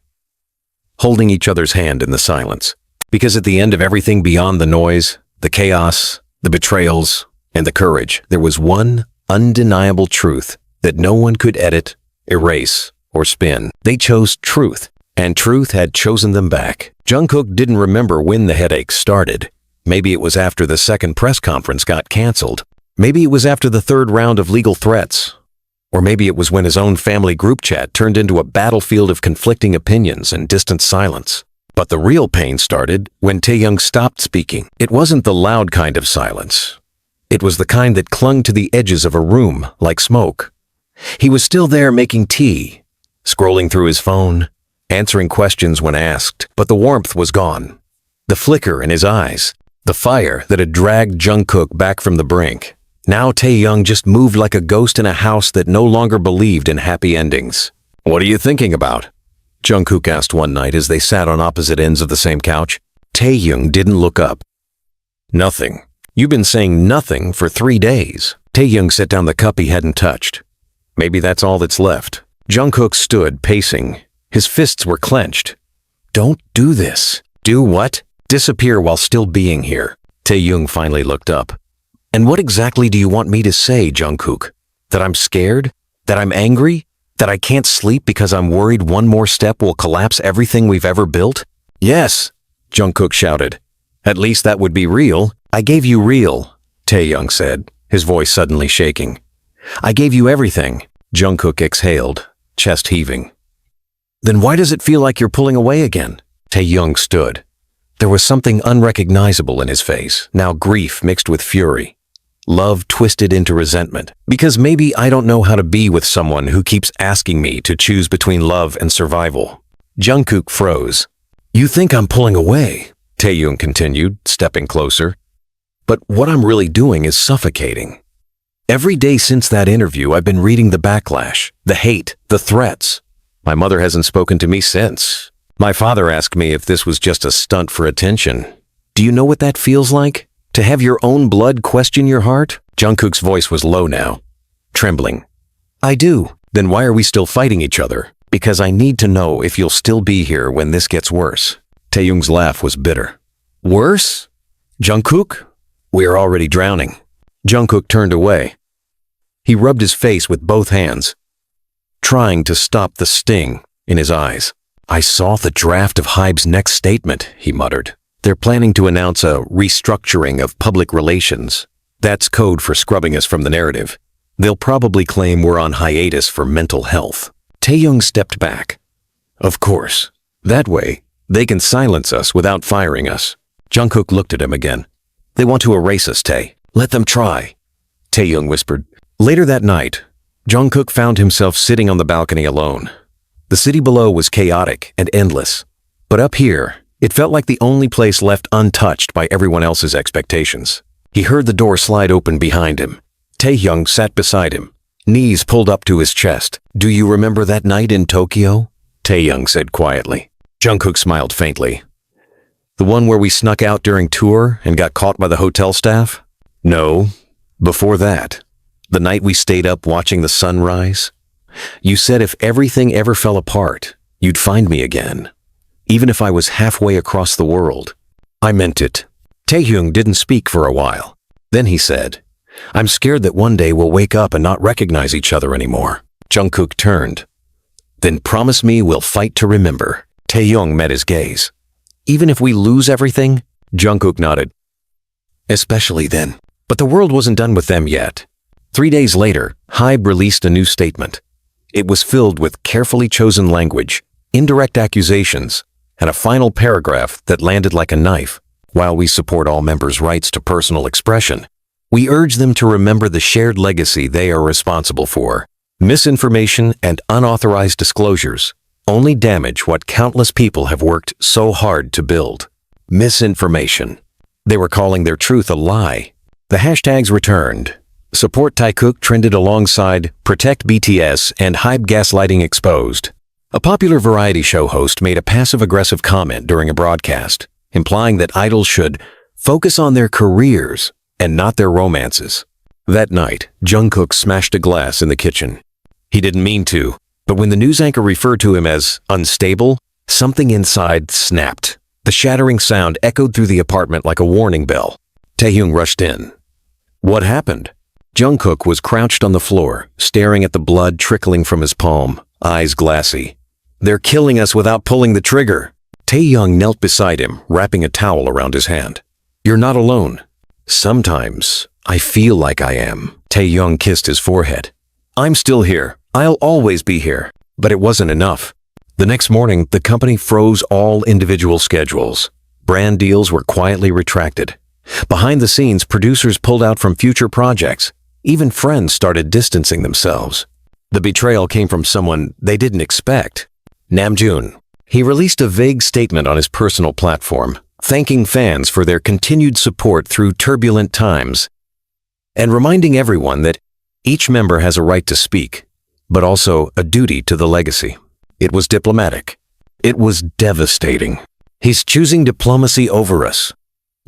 holding each other's hand in the silence. Because at the end of everything beyond the noise, the chaos, the betrayals, and the courage, there was one undeniable truth that no one could edit, erase, or spin. They chose truth, and truth had chosen them back. Jungkook didn't remember when the headache started. Maybe it was after the second press conference got canceled. Maybe it was after the 3rd round of legal threats. Or maybe it was when his own family group chat turned into a battlefield of conflicting opinions and distant silence. But the real pain started when Taehyung stopped speaking. It wasn't the loud kind of silence. It was the kind that clung to the edges of a room like smoke. He was still there making tea, scrolling through his phone, answering questions when asked, but the warmth was gone. The flicker in his eyes, the fire that had dragged Jungkook back from the brink. Now Taehyung just moved like a ghost in a house that no longer believed in happy endings. "What are you thinking about?" Jungkook asked one night as they sat on opposite ends of the same couch. Taehyung didn't look up. "Nothing. You've been saying nothing for 3 days." Taehyung set down the cup he hadn't touched. "Maybe that's all that's left." Jungkook stood, pacing. His fists were clenched. "Don't do this." "Do what?" "Disappear while still being here." Taehyung finally looked up. "And what exactly do you want me to say, Jungkook? That I'm scared? That I'm angry? That I can't sleep because I'm worried one more step will collapse everything we've ever built?" "Yes," Jungkook shouted. "At least that would be real." "I gave you real," Taehyung said, his voice suddenly shaking. "I gave you everything." Jungkook exhaled, chest heaving. "Then why does it feel like you're pulling away again?" Taehyung stood. There was something unrecognizable in his face, now grief mixed with fury. Love twisted into resentment. Because maybe I don't know how to be with someone who keeps asking me to choose between love and survival. Jungkook froze. You think I'm pulling away, Taehyung continued, stepping closer. But what I'm really doing is suffocating. Every day since that interview, I've been reading the backlash, the hate, the threats. My mother hasn't spoken to me since. My father asked me if this was just a stunt for attention. Do you know what that feels like? To have your own blood question your heart? Jungkook's voice was low now, trembling. I do. Then why are we still fighting each other? Because I need to know if you'll still be here when this gets worse. Taehyung's laugh was bitter. Worse? Jungkook? We are already drowning. Jungkook turned away. He rubbed his face with both hands, trying to stop the sting in his eyes. I saw the draft of Hybe's next statement, he muttered. They're planning to announce a restructuring of public relations. That's code for scrubbing us from the narrative. They'll probably claim we're on hiatus for mental health. Taehyung stepped back. Of course. That way, they can silence us without firing us. Jungkook looked at him again. They want to erase us, Tae. Let them try, Taehyung whispered. Later that night, Jungkook found himself sitting on the balcony alone. The city below was chaotic and endless, but up here, it felt like the only place left untouched by everyone else's expectations. He heard the door slide open behind him. Taehyung sat beside him, knees pulled up to his chest. Do you remember that night in Tokyo? Taehyung said quietly. Jungkook smiled faintly. The one where we snuck out during tour and got caught by the hotel staff? No, before that. The night we stayed up watching the sunrise. You said if everything ever fell apart, you'd find me again. Even if I was halfway across the world. I meant it. Taehyung didn't speak for a while. Then he said, I'm scared that one day we'll wake up and not recognize each other anymore. Jungkook turned. Then promise me we'll fight to remember. Taehyung met his gaze. Even if we lose everything? Jungkook nodded. Especially then. But the world wasn't done with them yet. 3 days later, Hybe released a new statement. It was filled with carefully chosen language, indirect accusations, and a final paragraph that landed like a knife. While we support all members' rights to personal expression, we urge them to remember the shared legacy they are responsible for. Misinformation and unauthorized disclosures only damage what countless people have worked so hard to build. Misinformation. They were calling their truth a lie. The hashtags returned. Support Taehyung trended alongside Protect BTS and Hybe Gaslighting Exposed. A popular variety show host made a passive-aggressive comment during a broadcast, implying that idols should focus on their careers and not their romances. That night, Jungkook smashed a glass in the kitchen. He didn't mean to, but when the news anchor referred to him as unstable, something inside snapped. The shattering sound echoed through the apartment like a warning bell. Taehyung rushed in. What happened? Jungkook was crouched on the floor, staring at the blood trickling from his palm, eyes glassy. They're killing us without pulling the trigger. Taehyung knelt beside him, wrapping a towel around his hand. You're not alone. Sometimes I feel like I am. Taehyung kissed his forehead. I'm still here. I'll always be here. But it wasn't enough. The next morning, the company froze all individual schedules. Brand deals were quietly retracted. Behind the scenes, producers pulled out from future projects. Even friends started distancing themselves. The betrayal came from someone they didn't expect. Namjoon. He released a vague statement on his personal platform, thanking fans for their continued support through turbulent times, and reminding everyone that each member has a right to speak, but also a duty to the legacy. It was diplomatic. It was devastating. He's choosing diplomacy over us,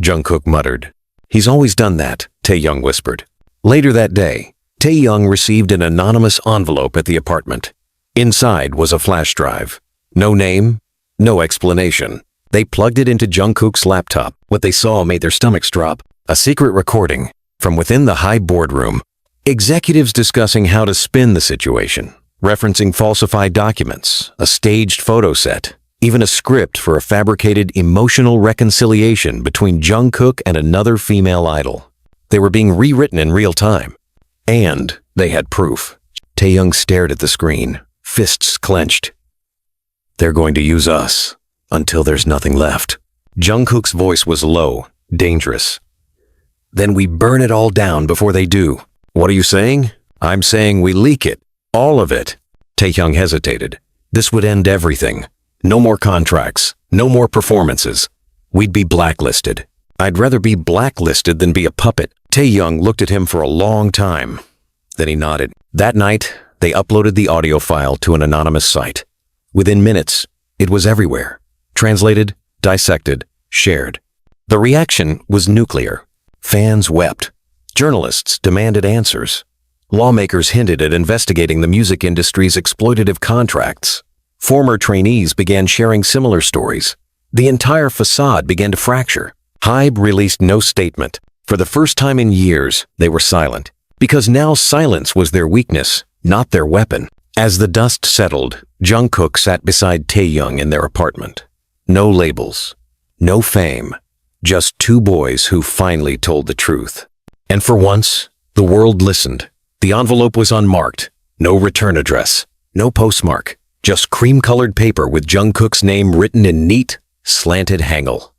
Jungkook muttered. He's always done that, Taehyung whispered. Later that day, Taehyung received an anonymous envelope at the apartment. Inside was a flash drive. No name, no explanation. They plugged it into Jungkook's laptop. What they saw made their stomachs drop. A secret recording from within the Hybe boardroom. Executives discussing how to spin the situation, referencing falsified documents, a staged photo set, even a script for a fabricated emotional reconciliation between Jungkook and another female idol. They were being rewritten in real time. And they had proof. Taehyung stared at the screen, fists clenched. They're going to use us until there's nothing left. Jungkook's voice was low, dangerous. Then we burn it all down before they do. What are you saying? I'm saying we leak it. All of it. Taehyung hesitated. This would end everything. No more contracts. No more performances. We'd be blacklisted. I'd rather be blacklisted than be a puppet. Taehyung looked at him for a long time. Then he nodded. That night, they uploaded the audio file to an anonymous site. Within minutes, it was everywhere. Translated, dissected, shared. The reaction was nuclear. Fans wept. Journalists demanded answers. Lawmakers hinted at investigating the music industry's exploitative contracts. Former trainees began sharing similar stories. The entire facade began to fracture. HYBE released no statement. For the first time in years, they were silent. Because now silence was their weakness, not their weapon. As the dust settled, Jungkook sat beside Taehyung in their apartment. No labels. No fame. Just two boys who finally told the truth. And for once, the world listened. The envelope was unmarked. No return address. No postmark. Just cream-colored paper with Jungkook's name written in neat, slanted hangul.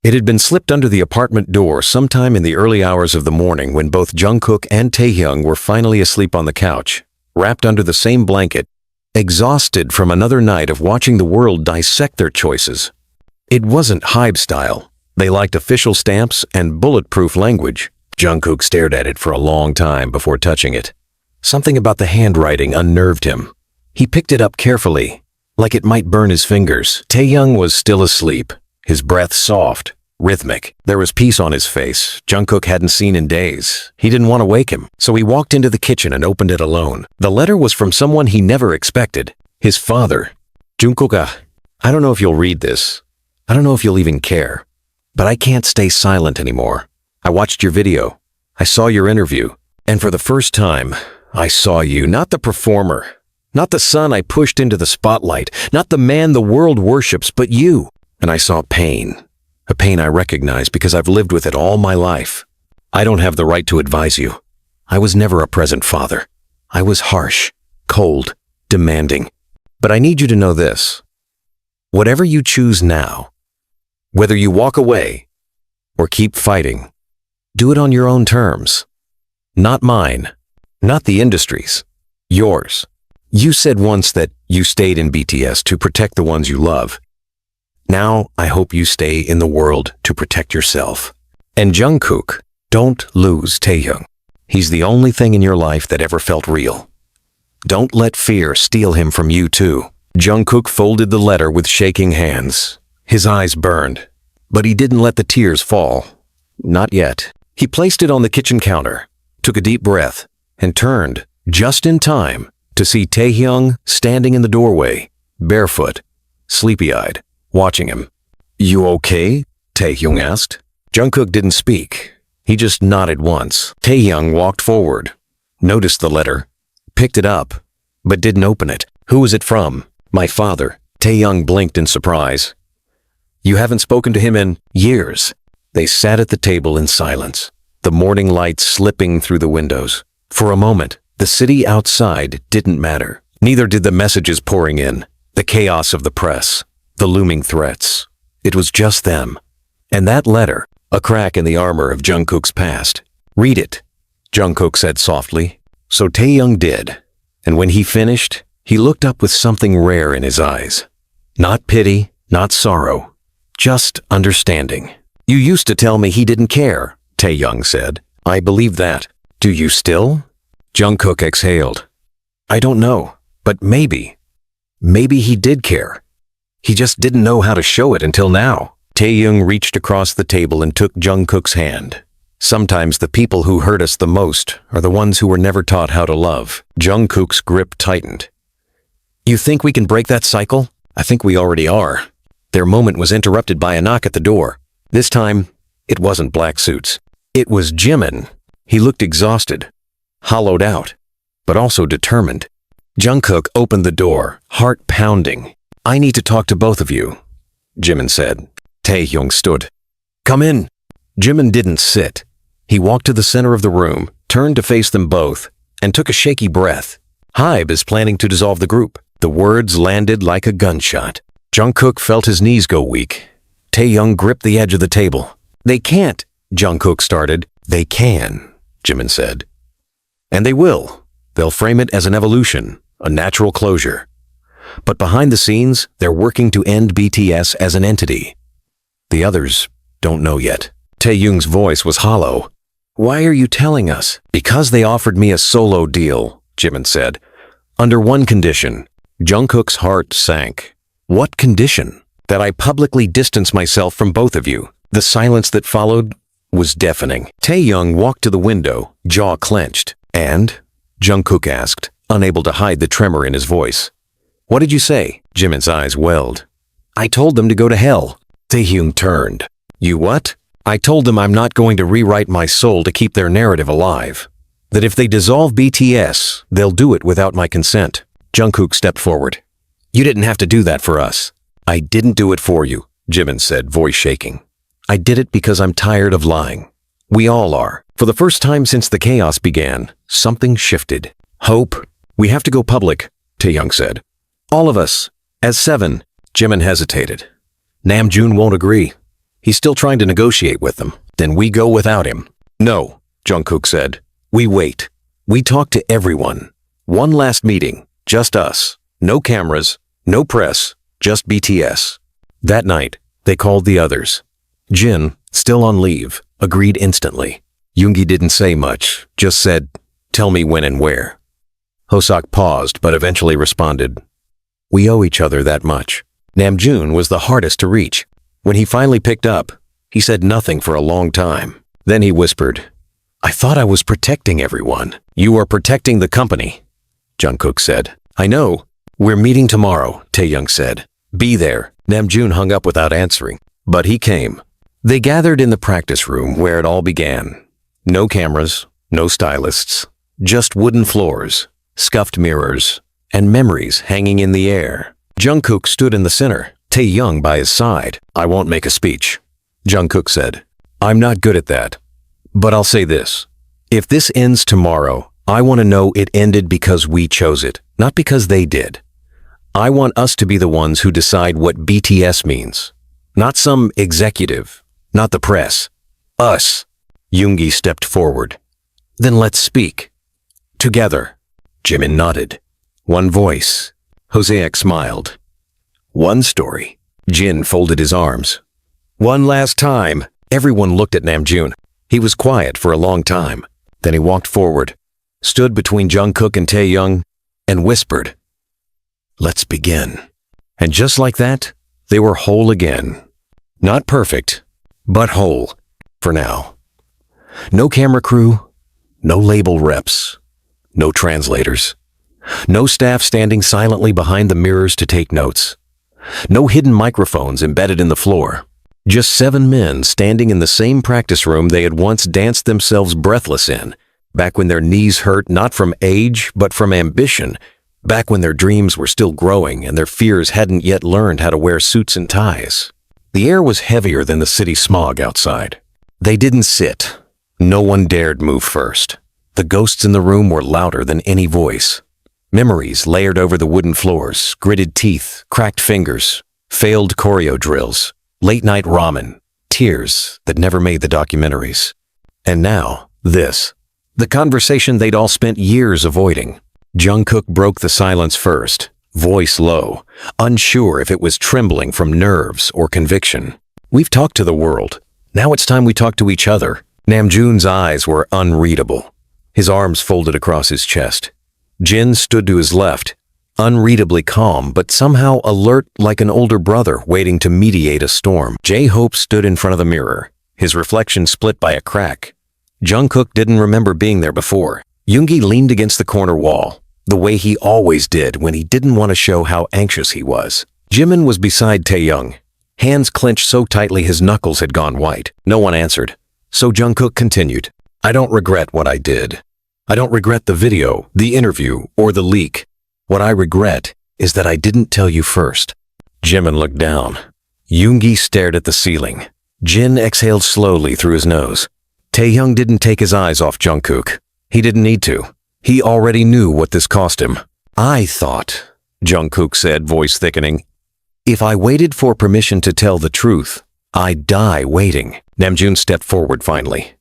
It had been slipped under the apartment door sometime in the early hours of the morning when both Jungkook and Taehyung were finally asleep on the couch, wrapped under the same blanket, exhausted from another night of watching the world dissect their choices. It wasn't HYBE style. They liked official stamps and bulletproof language. Jungkook stared at it for a long time before touching it. Something about the handwriting unnerved him. He picked it up carefully, like it might burn his fingers. Taehyung was still asleep, his breath soft, rhythmic. There was peace on his face Jungkook hadn't seen in days. He didn't want to wake him, so he walked into the kitchen and opened it alone. The letter was from someone he never expected, his father. Jungkook, I don't know if you'll read this. I don't know if you'll even care. But I can't stay silent anymore. I watched your video. I saw your interview. And for the first time, I saw you, not the performer, not the son I pushed into the spotlight, not the man the world worships, but you. And I saw pain. A pain I recognize because I've lived with it all my life. I don't have the right to advise you. I was never a present father. I was harsh, cold, demanding. But I need you to know this. Whatever you choose now, whether you walk away or keep fighting, do it on your own terms. Not mine, not the industry's, yours. You said once that you stayed in BTS to protect the ones you love. Now I hope you stay in the world to protect yourself. And Jungkook, don't lose Taehyung. He's the only thing in your life that ever felt real. Don't let fear steal him from you too. Jungkook folded the letter with shaking hands. His eyes burned, but he didn't let the tears fall. Not yet. He placed it on the kitchen counter, took a deep breath, and turned, just in time, to see Taehyung standing in the doorway, barefoot, sleepy-eyed, watching him. You okay? Taehyung asked. Jungkook didn't speak. He just nodded once. Taehyung walked forward, noticed the letter, picked it up, but didn't open it. Who was it from? My father. Taehyung blinked in surprise. You haven't spoken to him in years. They sat at the table in silence, the morning light slipping through the windows. For a moment, the city outside didn't matter. Neither did the messages pouring in, the chaos of the press, the looming threats. It was just them. And that letter, a crack in the armor of Jungkook's past. Read it, Jungkook said softly. So Taehyung did. And when he finished, he looked up with something rare in his eyes. Not pity, not sorrow. Just understanding. You used to tell me he didn't care, Taehyung said. I believe that. Do you still? Jungkook exhaled. I don't know, but maybe. Maybe he did care. He just didn't know how to show it until now. Taehyung reached across the table and took Jungkook's hand. Sometimes the people who hurt us the most are the ones who were never taught how to love. Jungkook's grip tightened. You think we can break that cycle? I think we already are. Their moment was interrupted by a knock at the door. This time, it wasn't black suits. It was Jimin. He looked exhausted, hollowed out, but also determined. Jungkook opened the door, heart pounding. I need to talk to both of you, Jimin said. Taehyung stood. Come in. Jimin didn't sit. He walked to the center of the room, turned to face them both, and took a shaky breath. HYBE is planning to dissolve the group. The words landed like a gunshot. Jungkook felt his knees go weak. Taehyung gripped the edge of the table. They can't, Jungkook started. They can, Jimin said. And they will. They'll frame it as an evolution, a natural closure. But behind the scenes, they're working to end BTS as an entity. The others don't know yet. Taehyung's voice was hollow. Why are you telling us? Because they offered me a solo deal, Jimin said. Under one condition. Jungkook's heart sank. What condition? That I publicly distance myself from both of you. The silence that followed was deafening. Taehyung walked to the window, jaw clenched. And? Jungkook asked, unable to hide the tremor in his voice. What did you say? Jimin's eyes welled. I told them to go to hell. Taehyung turned. You what? I told them I'm not going to rewrite my soul to keep their narrative alive. That if they dissolve BTS, they'll do it without my consent. Jungkook stepped forward. You didn't have to do that for us. I didn't do it for you, Jimin said, voice shaking. I did it because I'm tired of lying. We all are. For the first time since the chaos began, something shifted. Hope. We have to go public, Taehyung said. All of us. As 7. Jimin hesitated. Namjoon won't agree. He's still trying to negotiate with them. Then we go without him. No, Jungkook said. We wait. We talk to everyone. One last meeting. Just us. No cameras. No press. Just BTS. That night, they called the others. Jin, still on leave, agreed instantly. Yoongi didn't say much, just said, tell me when and where. Hoseok paused, but eventually responded, we owe each other that much. Namjoon was the hardest to reach. When he finally picked up, he said nothing for a long time. Then he whispered, I thought I was protecting everyone. You are protecting the company, Jungkook said. I know. We're meeting tomorrow, Taehyung said. Be there. Namjoon hung up without answering, but he came. They gathered in the practice room where it all began. No cameras, no stylists, just wooden floors, scuffed mirrors, and memories hanging in the air. Jungkook stood in the center, Taehyung by his side. I won't make a speech, Jungkook said. I'm not good at that. But I'll say this. If this ends tomorrow, I want to know it ended because we chose it, not because they did. I want us to be the ones who decide what BTS means. Not some executive, not the press. Us. Yoongi stepped forward. Then let's speak. Together. Jimin nodded. One voice. Hoseok smiled. One story. Jin folded his arms. One last time. Everyone looked at Namjoon. He was quiet for a long time. Then he walked forward, stood between Jungkook and Taehyung, and whispered, let's begin. And just like that, they were whole again. Not perfect, but whole, for now. No camera crew, no label reps, no translators, no staff standing silently behind the mirrors to take notes, no hidden microphones embedded in the floor. Just 7 men standing in the same practice room they had once danced themselves breathless in, back when their knees hurt not from age but from ambition, back when their dreams were still growing and their fears hadn't yet learned how to wear suits and ties. The air was heavier than the city smog outside. They didn't sit. No one dared move first. The ghosts in the room were louder than any voice. Memories layered over the wooden floors, gritted teeth, cracked fingers, failed choreo drills, late-night ramen, tears that never made the documentaries. And now, this. The conversation they'd all spent years avoiding. Jungkook broke the silence first, voice low, unsure if it was trembling from nerves or conviction. We've talked to the world. Now it's time we talk to each other. Namjoon's eyes were unreadable. His arms folded across his chest. Jin stood to his left, unreadably calm but somehow alert like an older brother waiting to mediate a storm. J-Hope stood in front of the mirror, his reflection split by a crack. Jungkook didn't remember being there before. Yoongi leaned against the corner wall, the way he always did when he didn't want to show how anxious he was. Jimin was beside Taehyung, hands clenched so tightly his knuckles had gone white. No one answered, so Jungkook continued. I don't regret what I did. I don't regret the video, the interview, or the leak. What I regret is that I didn't tell you first. Jimin looked down. Yoongi stared at the ceiling. Jin exhaled slowly through his nose. Taehyung didn't take his eyes off Jungkook. He didn't need to. He already knew what this cost him. I thought, Jungkook said, voice thickening, if I waited for permission to tell the truth, I'd die waiting. Namjoon stepped forward finally.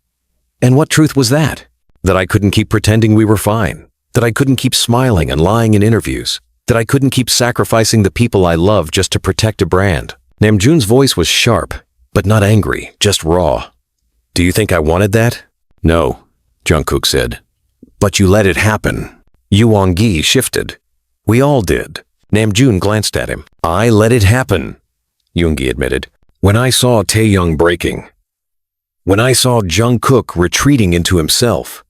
And what truth was that? That I couldn't keep pretending we were fine. That I couldn't keep smiling and lying in interviews. That I couldn't keep sacrificing the people I love just to protect a brand. Namjoon's voice was sharp, but not angry, just raw. Do you think I wanted that? No, Jungkook said. But you let it happen. Yoo Won-gi shifted. We all did. Namjoon glanced at him. I let it happen, Yoongi admitted. When I saw Taehyung breaking. When I saw Jungkook retreating into himself.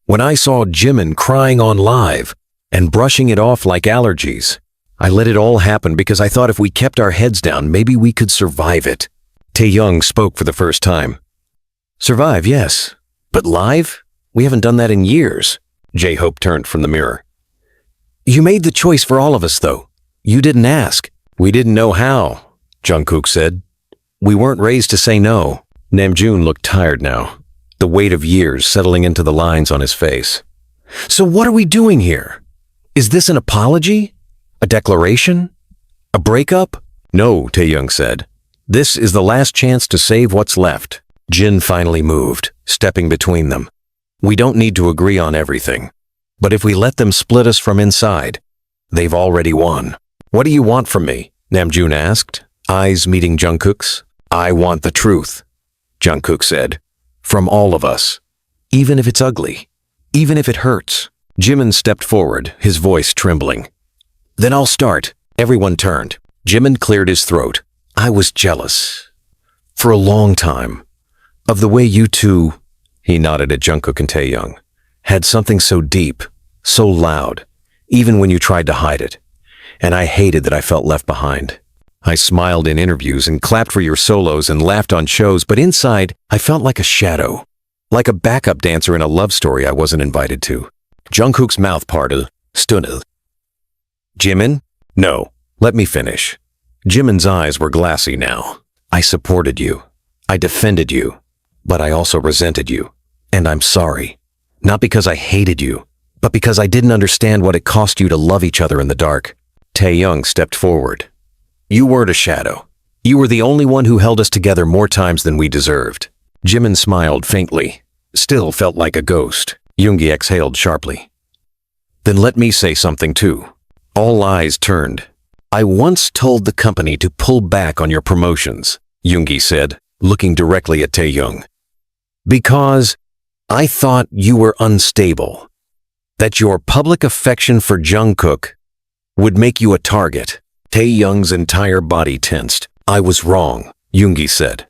When I saw Jimin crying on live and brushing it off like allergies. I let it all happen because I thought if we kept our heads down, maybe we could survive it. Taehyung spoke for the first time. Survive, yes. But live? We haven't done that in years. J-Hope turned from the mirror. You made the choice for all of us, though. You didn't ask. We didn't know how, Jungkook said. We weren't raised to say no. Namjoon looked tired now, the weight of years settling into the lines on his face. So what are we doing here? Is this an apology? A declaration? A breakup? No, Taehyung said. This is the last chance to save what's left. Jin finally moved, stepping between them. We don't need to agree on everything. But if we let them split us from inside, they've already won. What do you want from me? Namjoon asked, eyes meeting Jungkook's. I want the truth, Jungkook said. From all of us. Even if it's ugly. Even if it hurts. Jimin stepped forward, his voice trembling. Then I'll start. Everyone turned. Jimin cleared his throat. I was jealous. For a long time. Of the way you two, he nodded at Jungkook and Taehyung, had something so deep, so loud, even when you tried to hide it. And I hated that I felt left behind. I smiled in interviews and clapped for your solos and laughed on shows, but inside, I felt like a shadow. Like a backup dancer in a love story I wasn't invited to. Jungkook's mouth parted, stunned. Jimin? No, let me finish. Jimin's eyes were glassy now. I supported you. I defended you. But I also resented you. And I'm sorry. Not because I hated you, but because I didn't understand what it cost you to love each other in the dark. Taehyung stepped forward. You weren't a shadow. You were the only one who held us together more times than we deserved. Jimin smiled faintly. Still felt like a ghost. Yoongi exhaled sharply. Then let me say something too. All eyes turned. I once told the company to pull back on your promotions, Yoongi said, looking directly at Taehyung. Because I thought you were unstable. That your public affection for Jungkook would make you a target. Taehyung's entire body tensed. I was wrong, Yoongi said.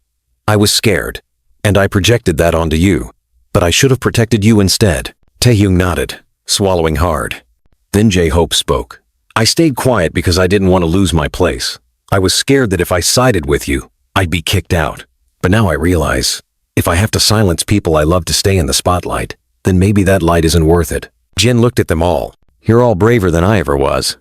I was scared, and I projected that onto you. But I should have protected you instead. Taehyung nodded, swallowing hard. Then J-Hope spoke. I stayed quiet because I didn't want to lose my place. I was scared that if I sided with you, I'd be kicked out. But now I realize, if I have to silence people I love to stay in the spotlight, then maybe that light isn't worth it. Jin looked at them all. You're all braver than I ever was.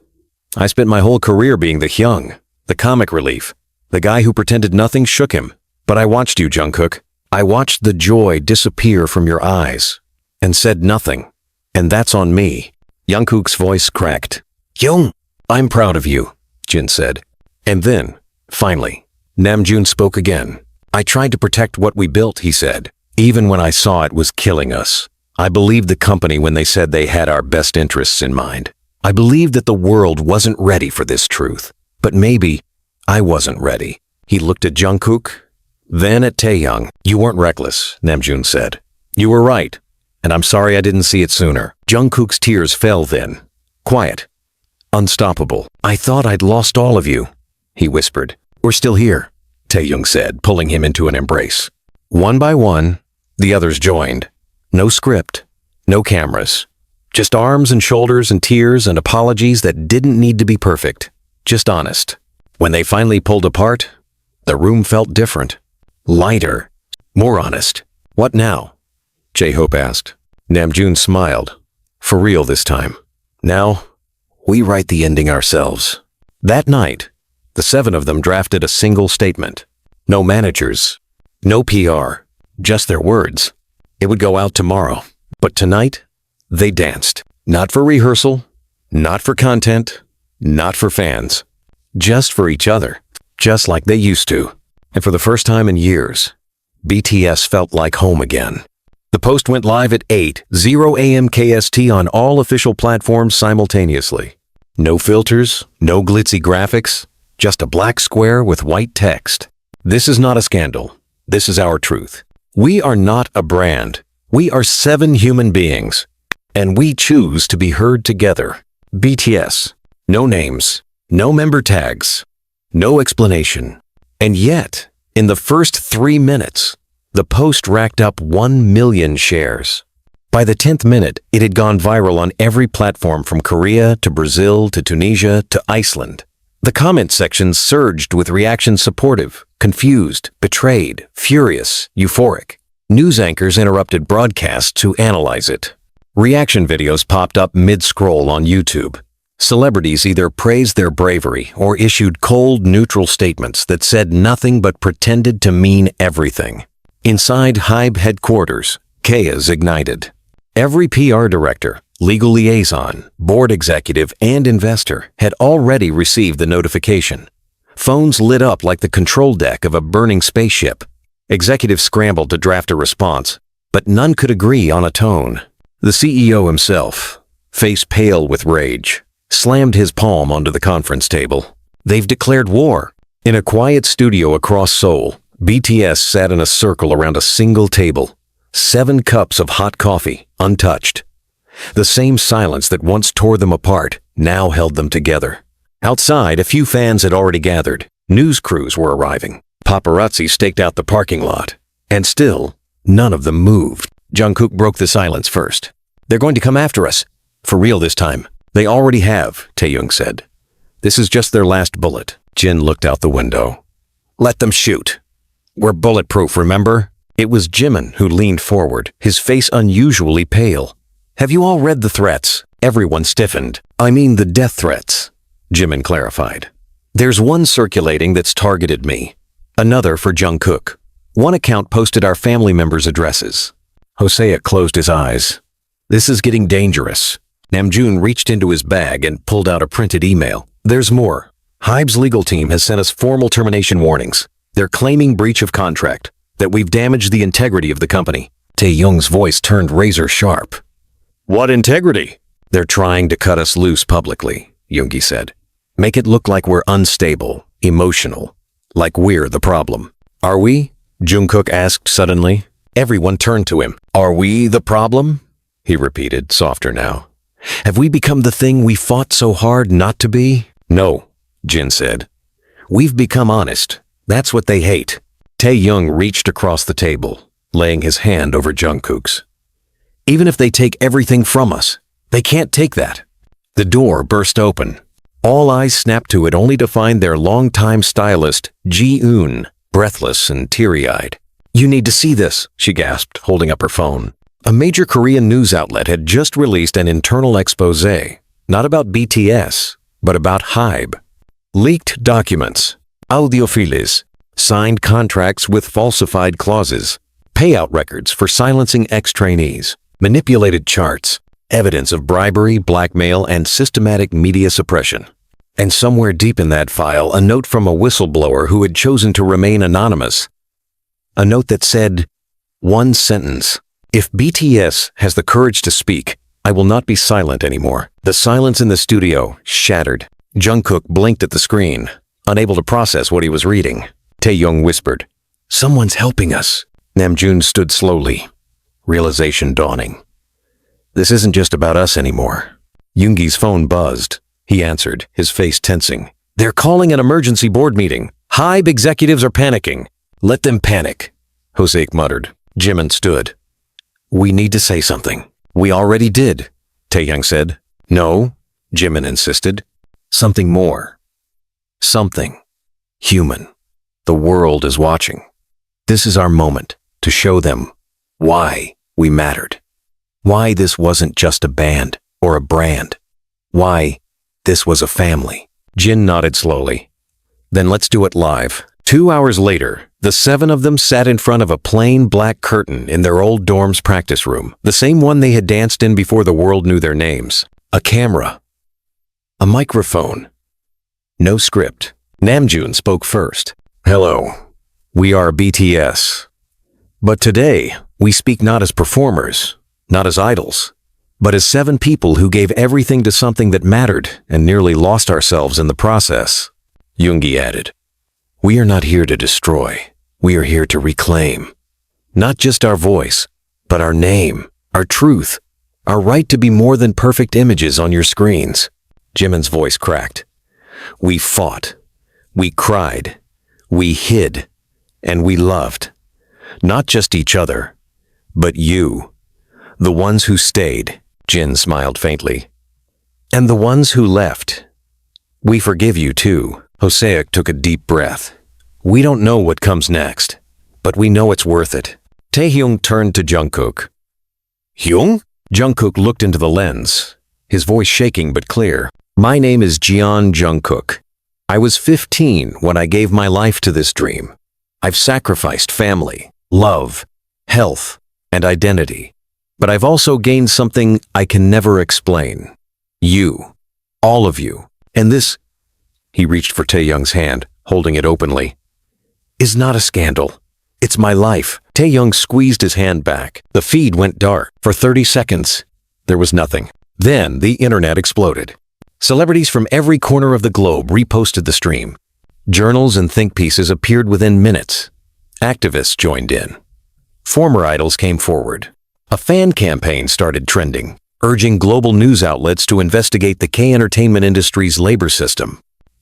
I spent my whole career being the Hyung, the comic relief, the guy who pretended nothing shook him. But I watched you, Jungkook. I watched the joy disappear from your eyes and said nothing. And that's on me. Jungkook's voice cracked. Hyung, I'm proud of you, Jin said. And then, finally, Namjoon spoke again. I tried to protect what we built, he said, even when I saw it was killing us. I believed the company when they said they had our best interests in mind. I believed that the world wasn't ready for this truth. But maybe I wasn't ready. He looked at Jungkook, then at Taehyung. You weren't reckless, Namjoon said. You were right, and I'm sorry I didn't see it sooner. Jungkook's tears fell then. Quiet. Unstoppable. I thought I'd lost all of you, he whispered. We're still here, Taehyung said, pulling him into an embrace. One by one, the others joined. No script, no cameras. Just arms and shoulders and tears and apologies that didn't need to be perfect. Just honest. When they finally pulled apart, the room felt different. Lighter. More honest. What now? J-Hope asked. Namjoon smiled. For real this time. Now, we write the ending ourselves. That night, the 7 of them drafted a single statement. No managers. No PR. Just their words. It would go out tomorrow. But tonight, they danced. Not for rehearsal. Not for content. Not for fans. Just for each other. Just like they used to. And for the first time in years, BTS felt like home again. The post went live at 8:00 a.m. KST on all official platforms simultaneously. No filters, no glitzy graphics, just a black square with white text. This is not a scandal. This is our truth. We are not a brand. We are 7 human beings, and we choose to be heard together. BTS. No names, no member tags, no explanation. And yet, in the first 3 minutes, the post racked up 1 million shares. By the 10th minute, it had gone viral on every platform from Korea to Brazil to Tunisia to Iceland. The comment section surged with reactions supportive, confused, betrayed, furious, euphoric. News anchors interrupted broadcasts to analyze it. Reaction videos popped up mid-scroll on YouTube. Celebrities either praised their bravery or issued cold, neutral statements that said nothing but pretended to mean everything. Inside HYBE headquarters, chaos ignited. Every PR director, legal liaison, board executive, and investor had already received the notification. Phones lit up like the control deck of a burning spaceship. Executives scrambled to draft a response, but none could agree on a tone. The CEO himself, face pale with rage, slammed his palm onto the conference table. They've declared war. In a quiet studio across Seoul, BTS sat in a circle around a single table. 7 cups of hot coffee, untouched. The same silence that once tore them apart now held them together. Outside, a few fans had already gathered. News crews were arriving. Paparazzi staked out the parking lot. And still, none of them moved. Jungkook broke the silence first. "They're going to come after us. For real this time." "They already have," Taehyung said. "This is just their last bullet." Jin looked out the window. "Let them shoot. We're bulletproof, remember?" It was Jimin who leaned forward, his face unusually pale. "Have you all read the threats?" Everyone stiffened. "I mean the death threats," Jimin clarified. "There's one circulating that's targeted me. Another for Jungkook. One account posted our family members' addresses." Hosea closed his eyes. "This is getting dangerous." Namjoon reached into his bag and pulled out a printed email. "There's more. HYBE's legal team has sent us formal termination warnings. They're claiming breach of contract, that we've damaged the integrity of the company." Taehyung's voice turned razor sharp. "What integrity?" "They're trying to cut us loose publicly," Yoongi said. "Make it look like we're unstable, emotional, like we're the problem." "Are we?" Jungkook asked suddenly. Everyone turned to him. "Are we the problem?" he repeated, softer now. "Have we become the thing we fought so hard not to be?" "No," Jin said. "We've become honest. That's what they hate." Taehyung reached across the table, laying his hand over Jungkook's. "Even if they take everything from us, they can't take that." The door burst open. All eyes snapped to it only to find their longtime stylist, Ji-eun, breathless and teary-eyed. "You need to see this," she gasped, holding up her phone. A major Korean news outlet had just released an internal exposé, not about BTS, but about HYBE. Leaked documents, audio files, signed contracts with falsified clauses, payout records for silencing ex-trainees, manipulated charts, evidence of bribery, blackmail, and systematic media suppression. And somewhere deep in that file, a note from a whistleblower who had chosen to remain anonymous. A note that said, one sentence, "If BTS has the courage to speak, I will not be silent anymore." The silence in the studio shattered. Jungkook blinked at the screen, unable to process what he was reading. Taehyung whispered, "Someone's helping us." Namjoon stood slowly, realization dawning. "This isn't just about us anymore." Yoongi's phone buzzed. He answered, his face tensing. "They're calling an emergency board meeting. HYBE executives are panicking." "Let them panic," Hosea muttered. Jimin stood. "We need to say something." "We already did," Taehyung said. "No," Jimin insisted. "Something more. Something human. The world is watching. This is our moment to show them why we mattered. Why this wasn't just a band or a brand. Why this was a family." Jin nodded slowly. "Then let's do it live." 2 hours later, the 7 of them sat in front of a plain black curtain in their old dorm's practice room, the same one they had danced in before the world knew their names. A camera. A microphone. No script. Namjoon spoke first. "Hello. We are BTS. But today, We speak not as performers, not as idols, but as 7 people who gave everything to something that mattered and nearly lost ourselves in the process. Yoongi added, "We are not here to destroy. We are here to reclaim. Not just our voice, but our name, our truth, our right to be more than perfect images on your screens." Jimin's voice cracked. "We fought. We cried. We hid. And we loved. Not just each other, but you. The ones who stayed," Jin smiled faintly. "And the ones who left. We forgive you too." Hoseok took a deep breath. "We don't know what comes next, but we know it's worth it." Taehyung turned to Jungkook. "Hyung?" Jungkook looked into the lens, his voice shaking but clear. "My name is Jeon Jungkook. I was 15 when I gave my life to this dream. I've sacrificed family, love, health, and identity. But I've also gained something I can never explain. You. All of you. And this," he reached for Taehyung's hand, holding it openly, "is not a scandal. It's my life." Taehyung squeezed his hand back. The feed went dark. For 30 seconds, there was nothing. Then the internet exploded. Celebrities from every corner of the globe reposted the stream. Journals and think pieces appeared within minutes. Activists joined in. Former idols came forward. A fan campaign started trending, urging global news outlets to investigate the K-entertainment industry's labor system.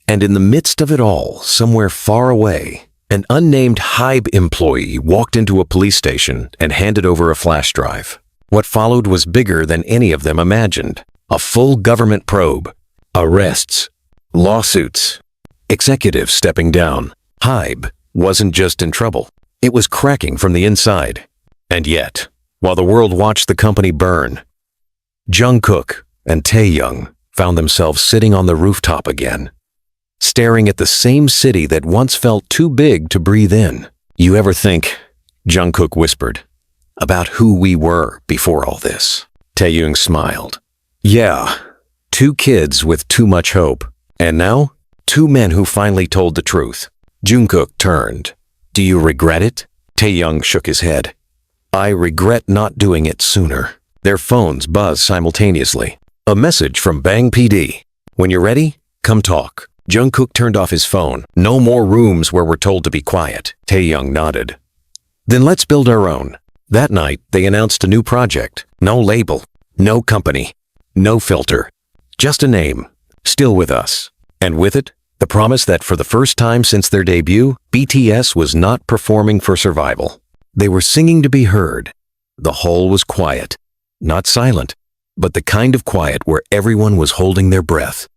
And in the midst of it all, somewhere far away, an unnamed HYBE employee walked into a police station and handed over a flash drive. What followed was bigger than any of them imagined. A full government probe. Arrests. Lawsuits. Executives stepping down. HYBE wasn't just in trouble. It was cracking from the inside. And yet, while the world watched the company burn, Jungkook and Taehyung found themselves sitting on the rooftop again, staring at the same city that once felt too big to breathe in. "You ever think," Jungkook whispered, "about who we were before all this?" Taehyung smiled. "Yeah, 2 kids with too much hope. And now, 2 men who finally told the truth." Jungkook turned. "Do you regret it?" Taehyung shook his head. "I regret not doing it sooner." Their phones buzzed simultaneously. A message from Bang PD. "When you're ready, come talk." Jungkook turned off his phone. "No more rooms where we're told to be quiet." Taehyung nodded. "Then let's build our own." That night, they announced a new project. No label, no company, no filter. Just a name, still with us. And with it, the promise that for the first time since their debut, BTS was not performing for survival. They were singing to be heard. The hall was quiet. Not silent, but the kind of quiet where everyone was holding their breath.